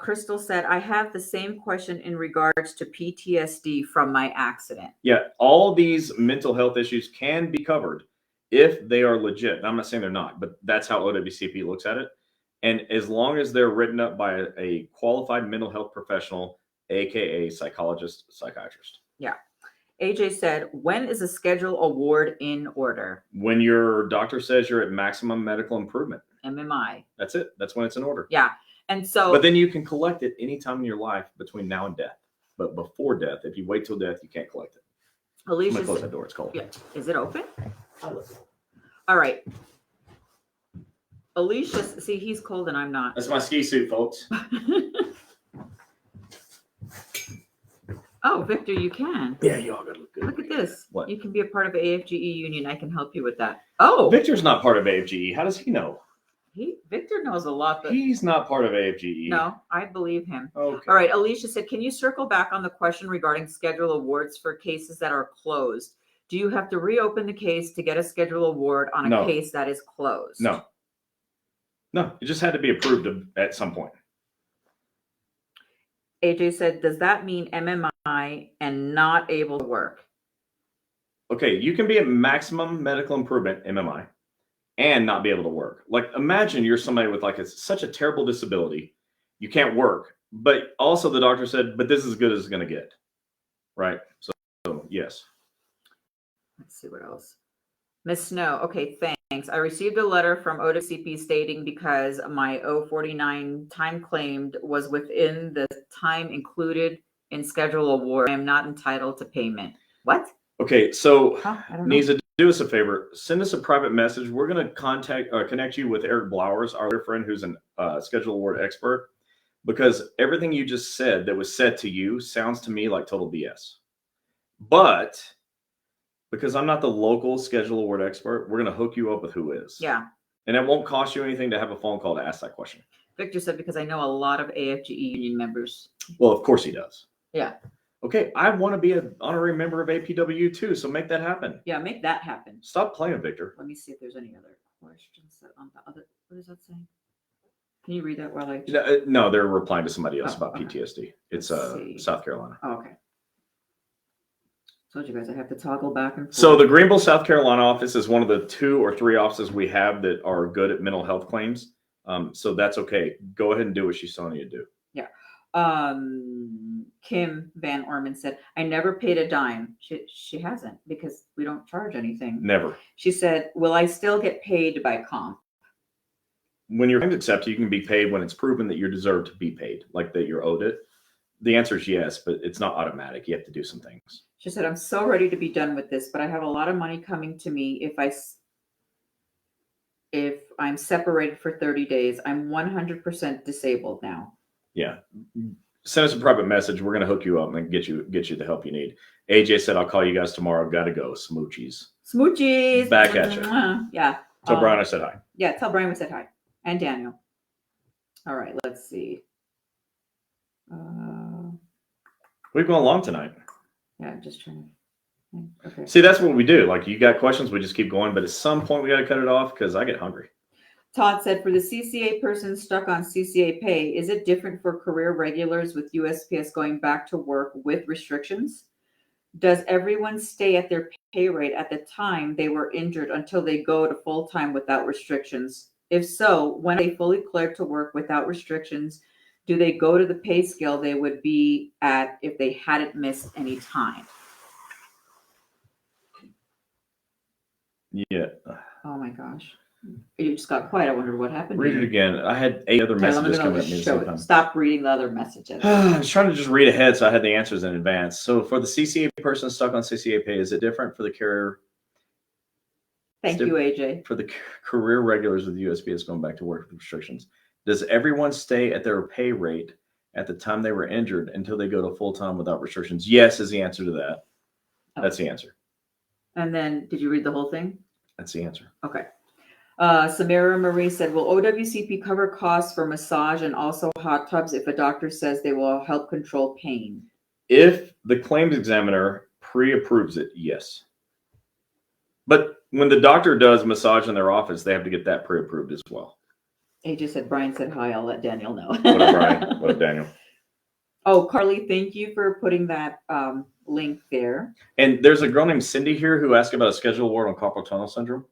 [SPEAKER 1] Crystal said, I have the same question in regards to PTSD from my accident.
[SPEAKER 2] Yeah, all these mental health issues can be covered if they are legit. I'm not saying they're not, but that's how OWCP looks at it. And as long as they're written up by a qualified mental health professional, aka psychologist, psychiatrist.
[SPEAKER 1] Yeah. AJ said, when is a schedule award in order?
[SPEAKER 2] When your doctor says you're at maximum medical improvement.
[SPEAKER 1] MMI.
[SPEAKER 2] That's it. That's when it's in order.
[SPEAKER 1] Yeah. And so,
[SPEAKER 2] but then you can collect it anytime in your life between now and death. But before death, if you wait till death, you can't collect it. I'm
[SPEAKER 1] Alicia,
[SPEAKER 2] gonna close that door. It's cold.
[SPEAKER 1] yeah, is it open?
[SPEAKER 2] I love it.
[SPEAKER 1] All right. Alicia, see, he's cold and I'm not.
[SPEAKER 2] That's my ski suit, folks.
[SPEAKER 1] Oh, Victor, you can.
[SPEAKER 2] Yeah, you all gotta look good.
[SPEAKER 1] Look at this.
[SPEAKER 2] What?
[SPEAKER 1] You can be a part of AFGE union. I can help you with that. Oh,
[SPEAKER 2] Victor's not part of AFGE. How does he know?
[SPEAKER 1] Victor knows a lot, but
[SPEAKER 2] He's not part of AFGE.
[SPEAKER 1] no, I believe him.
[SPEAKER 2] Okay.
[SPEAKER 1] All right. Alicia said, can you circle back on the question regarding schedule awards for cases that are closed? Do you have to reopen the case to get a schedule award on a
[SPEAKER 2] No.
[SPEAKER 1] case that is closed?
[SPEAKER 2] No. No, it just had to be approved at some point.
[SPEAKER 1] AJ said, does that mean MMI and not able to work?
[SPEAKER 2] Okay, you can be at maximum medical improvement, MMI, and not be able to work. Like, imagine you're somebody with like such a terrible disability, you can't work, but also the doctor said, but this is as good as it's going to get, right? So yes.
[SPEAKER 1] Let's see what else. Miss Snow, okay, thanks. I received a letter from OWCP stating because my 049 time claimed was within the time included in schedule award, I am not entitled to payment. What?
[SPEAKER 2] Okay, so
[SPEAKER 1] Huh? I don't know.
[SPEAKER 2] Nisa, do us a favor. Send us a private message. We're going to connect you with Eric Blowers, our other friend who's an schedule award expert, because everything you just said that was said to you sounds to me like total BS. But because I'm not the local schedule award expert, we're going to hook you up with who is.
[SPEAKER 1] Yeah.
[SPEAKER 2] And it won't cost you anything to have a phone call to ask that question.
[SPEAKER 1] Victor said, because I know a lot of AFGE union members.
[SPEAKER 2] Well, of course he does.
[SPEAKER 1] Yeah.
[SPEAKER 2] Okay, I want to be an honorary member of APW too, so make that happen.
[SPEAKER 1] Yeah, make that happen.
[SPEAKER 2] Stop playing, Victor.
[SPEAKER 1] Let me see if there's any other questions on the other. What is that saying? Can you read that while I?
[SPEAKER 2] No, they're replying to somebody else about
[SPEAKER 1] okay.
[SPEAKER 2] PTSD. It's
[SPEAKER 1] Let's see.
[SPEAKER 2] South Carolina.
[SPEAKER 1] Oh, okay. Told you guys I have to toggle back and forth.
[SPEAKER 2] So the Greenville, South Carolina office is one of the 2 or 3 offices we have that are good at mental health claims. So that's okay. Go ahead and do what she's telling you to do.
[SPEAKER 1] Yeah. Kim Van Orman said, I never paid a dime. She hasn't, because we don't charge anything.
[SPEAKER 2] Never.
[SPEAKER 1] She said, will I still get paid by comp?
[SPEAKER 2] When you're accepted, you can be paid when it's proven that you deserve to be paid, like that you're owed it. The answer is yes, but it's not automatic. You have to do some things.
[SPEAKER 1] She said, I'm so ready to be done with this, but I have a lot of money coming to me if I'm separated for 30 days. I'm 100% disabled now.
[SPEAKER 2] Yeah. Send us a private message. We're going to hook you up and get you the help you need. AJ said, I'll call you guys tomorrow. Got to go. Smoochies.
[SPEAKER 1] Smoochies.
[SPEAKER 2] Back at you.
[SPEAKER 1] Yeah.
[SPEAKER 2] Tell Brian I said hi.
[SPEAKER 1] Yeah, tell Brian we said hi. And Daniel. All right, let's see.
[SPEAKER 2] We've gone long tonight.
[SPEAKER 1] Yeah, I'm just trying to. Okay.
[SPEAKER 2] See, that's what we do. Like, you got questions, we just keep going. But at some point, we got to cut it off because I get hungry.
[SPEAKER 1] Todd said, for the CCA person stuck on CCA pay, is it different for career regulars with USPS going back to work with restrictions? Does everyone stay at their pay rate at the time they were injured until they go to full-time without restrictions? If so, when they fully cleared to work without restrictions, do they go to the pay scale they would be at if they hadn't missed any time?
[SPEAKER 2] Yeah.
[SPEAKER 1] Oh my gosh. You just got quiet. I wondered what happened.
[SPEAKER 2] Read it again. I had 8 other messages coming at me at the same time.
[SPEAKER 1] Stop reading the other messages.
[SPEAKER 2] I was trying to just read ahead so I had the answers in advance. So for the CCA person stuck on CCA pay, is it different for the career?
[SPEAKER 1] Thank you, AJ.
[SPEAKER 2] For the career regulars with USPS going back to work with restrictions, does everyone stay at their pay rate at the time they were injured until they go to full-time without restrictions? Yes is the answer to that. That's the answer.
[SPEAKER 1] And then, did you read the whole thing?
[SPEAKER 2] That's the answer.
[SPEAKER 1] Okay. Samira Marie said, will OWCP cover costs for massage and also hot tubs if a doctor says they will help control pain?
[SPEAKER 2] If the claims examiner pre-approves it, yes. But when the doctor does massage in their office, they have to get that pre-approved as well.
[SPEAKER 1] AJ said, Brian said hi. I'll let Daniel know.
[SPEAKER 2] What up, Brian? What up, Daniel?
[SPEAKER 1] Oh, Carly, thank you for putting that link there.
[SPEAKER 2] And there's a girl named Cindy here who asked about a schedule award on carpal tunnel syndrome.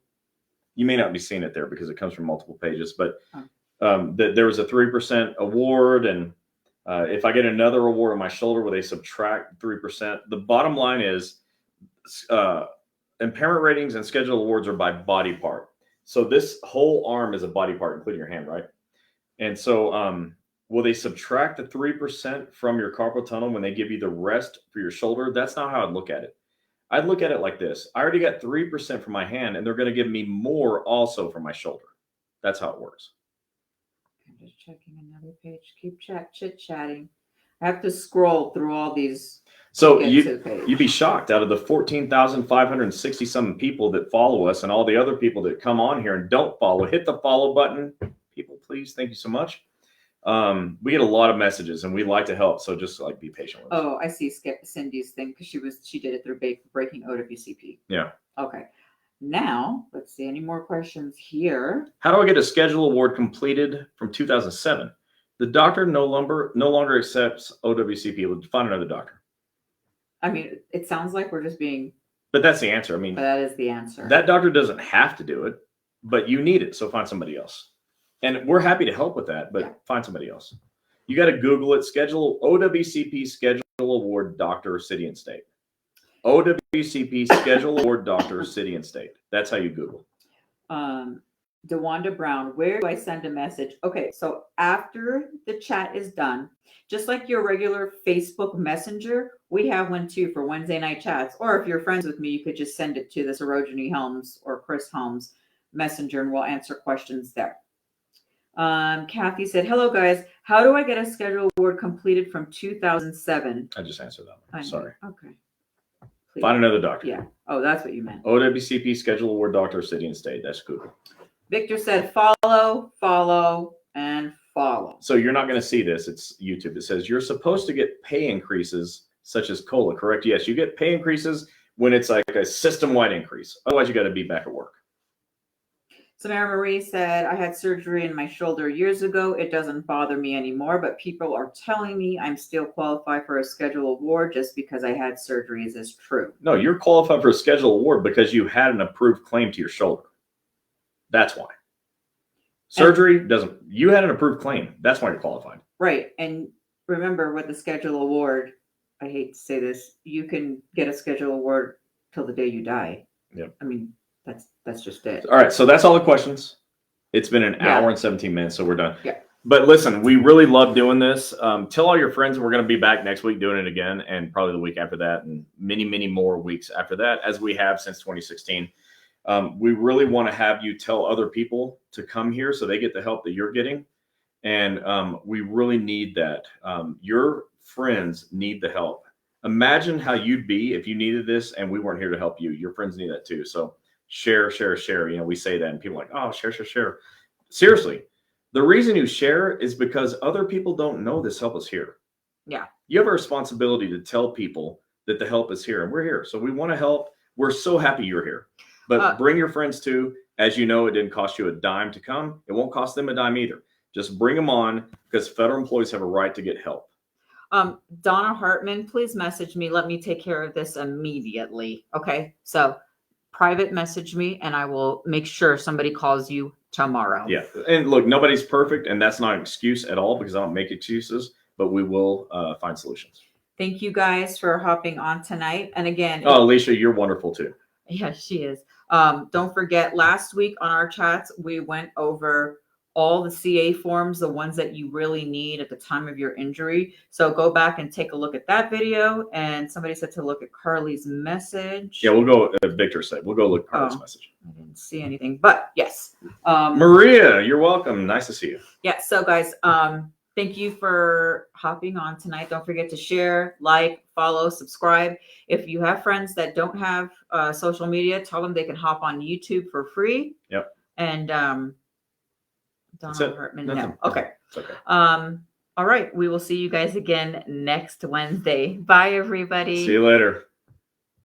[SPEAKER 2] You may not be seeing it there because it comes from multiple pages, but there was a 3% award. And if I get another award on my shoulder where they subtract 3%, the bottom line is impairment ratings and schedule awards are by body part. So this whole arm is a body part, including your hand, right? And so will they subtract the 3% from your carpal tunnel when they give you the rest for your shoulder? That's not how I'd look at it. I'd look at it like this. I already got 3% for my hand, and they're going to give me more also for my shoulder. That's how it works.
[SPEAKER 1] I'm just checking another page. Keep chit-chatting. I have to scroll through all these.
[SPEAKER 2] So you'd be shocked. Out of the 14,560 some people that follow us and all the other people that come on here and don't follow, hit the follow button. People, please. Thank you so much. We get a lot of messages and we like to help. So just like be patient with us.
[SPEAKER 1] Oh, I see Cindy's thing because she did it through breaking OWCP.
[SPEAKER 2] Yeah.
[SPEAKER 1] Okay. Now, let's see any more questions here.
[SPEAKER 2] How do I get a schedule award completed from 2007? The doctor no longer accepts OWCP. We'll find another doctor.
[SPEAKER 1] I mean, it sounds like we're just being.
[SPEAKER 2] But that's the answer. I mean,
[SPEAKER 1] that is the answer.
[SPEAKER 2] That doctor doesn't have to do it, but you need it. So find somebody else. And we're happy to help with that, but find somebody else. You got to Google it. Schedule OWCP Schedule Award Doctor, City and State. OWCP Schedule Award Doctor, City and State. That's how you Google.
[SPEAKER 1] DeWanda Brown, where do I send a message? Okay, so after the chat is done, just like your regular Facebook Messenger, we have one too for Wednesday night chats. Or if you're friends with me, you could just send it to this Gini Helms or Chris Helms Messenger, and we'll answer questions there. Kathy said, hello guys, how do I get a schedule award completed from 2007?
[SPEAKER 2] I just answered that one. Sorry.
[SPEAKER 1] Okay. Please.
[SPEAKER 2] Find another doctor.
[SPEAKER 1] Yeah. Oh, that's what you meant.
[SPEAKER 2] OWCP Schedule Award Doctor, City and State. That's Google.
[SPEAKER 1] Victor said, follow, and follow.
[SPEAKER 2] So you're not going to see this. It's YouTube. It says you're supposed to get pay increases such as COLA, correct? Yes, you get pay increases when it's like a system-wide increase. Otherwise, you got to be back at work.
[SPEAKER 1] Samara Marie said, I had surgery in my shoulder years ago. It doesn't bother me anymore, but people are telling me I'm still qualified for a schedule award just because I had surgery. Is this true?
[SPEAKER 2] No, you're qualified for a schedule award because you had an approved claim to your shoulder. That's why. Surgery doesn't, you had an approved claim. That's why you're qualified.
[SPEAKER 1] Right. And remember with the schedule award, I hate to say this, you can get a schedule award till the day you die.
[SPEAKER 2] Yep.
[SPEAKER 1] I mean, that's just it.
[SPEAKER 2] All right. So that's all the questions. It's been an hour and 17 minutes, so we're done.
[SPEAKER 1] Yeah.
[SPEAKER 2] But listen, we really love doing this. Tell all your friends we're going to be back next week doing it again, and probably the week after that, and many, many more weeks after that, as we have since 2016. We really want to have you tell other people to come here so they get the help that you're getting. And we really need that. Your friends need the help. Imagine how you'd be if you needed this and we weren't here to help you. Your friends need that too. So share. You know, we say that and people are like, oh, share. Seriously, the reason you share is because other people don't know this help is here.
[SPEAKER 1] Yeah.
[SPEAKER 2] You have a responsibility to tell people that the help is here, and we're here. So we want to help. We're so happy you're here. But bring your friends too. As you know, it didn't cost you a dime to come. It won't cost them a dime either. Just bring them on because federal employees have a right to get help.
[SPEAKER 1] Donna Hartman, please message me. Let me take care of this immediately. Okay. So private message me and I will make sure somebody calls you tomorrow.
[SPEAKER 2] Yeah. And look, nobody's perfect. And that's not an excuse at all because I don't make excuses, but we will find solutions.
[SPEAKER 1] Thank you guys for hopping on tonight. And again.
[SPEAKER 2] Oh, Alicia, you're wonderful too.
[SPEAKER 1] Yeah, she is. Don't forget, last week on our chats, we went over all the CA forms, the ones that you really need at the time of your injury. So go back and take a look at that video. And somebody said to look at Carly's message.
[SPEAKER 2] Yeah, we'll go, as Victor said, we'll go look at Carly's message.
[SPEAKER 1] I didn't see anything, but yes.
[SPEAKER 2] Maria, you're welcome. Nice to see you.
[SPEAKER 1] Yeah, so guys, thank you for hopping on tonight. Don't forget to share, like, follow, subscribe. If you have friends that don't have social media, tell them they can hop on YouTube for free.
[SPEAKER 2] Yep.
[SPEAKER 1] And Donald Hartman. No. Okay.
[SPEAKER 2] It's okay.
[SPEAKER 1] All right. We will see you guys again next Wednesday. Bye, everybody.
[SPEAKER 2] See you later.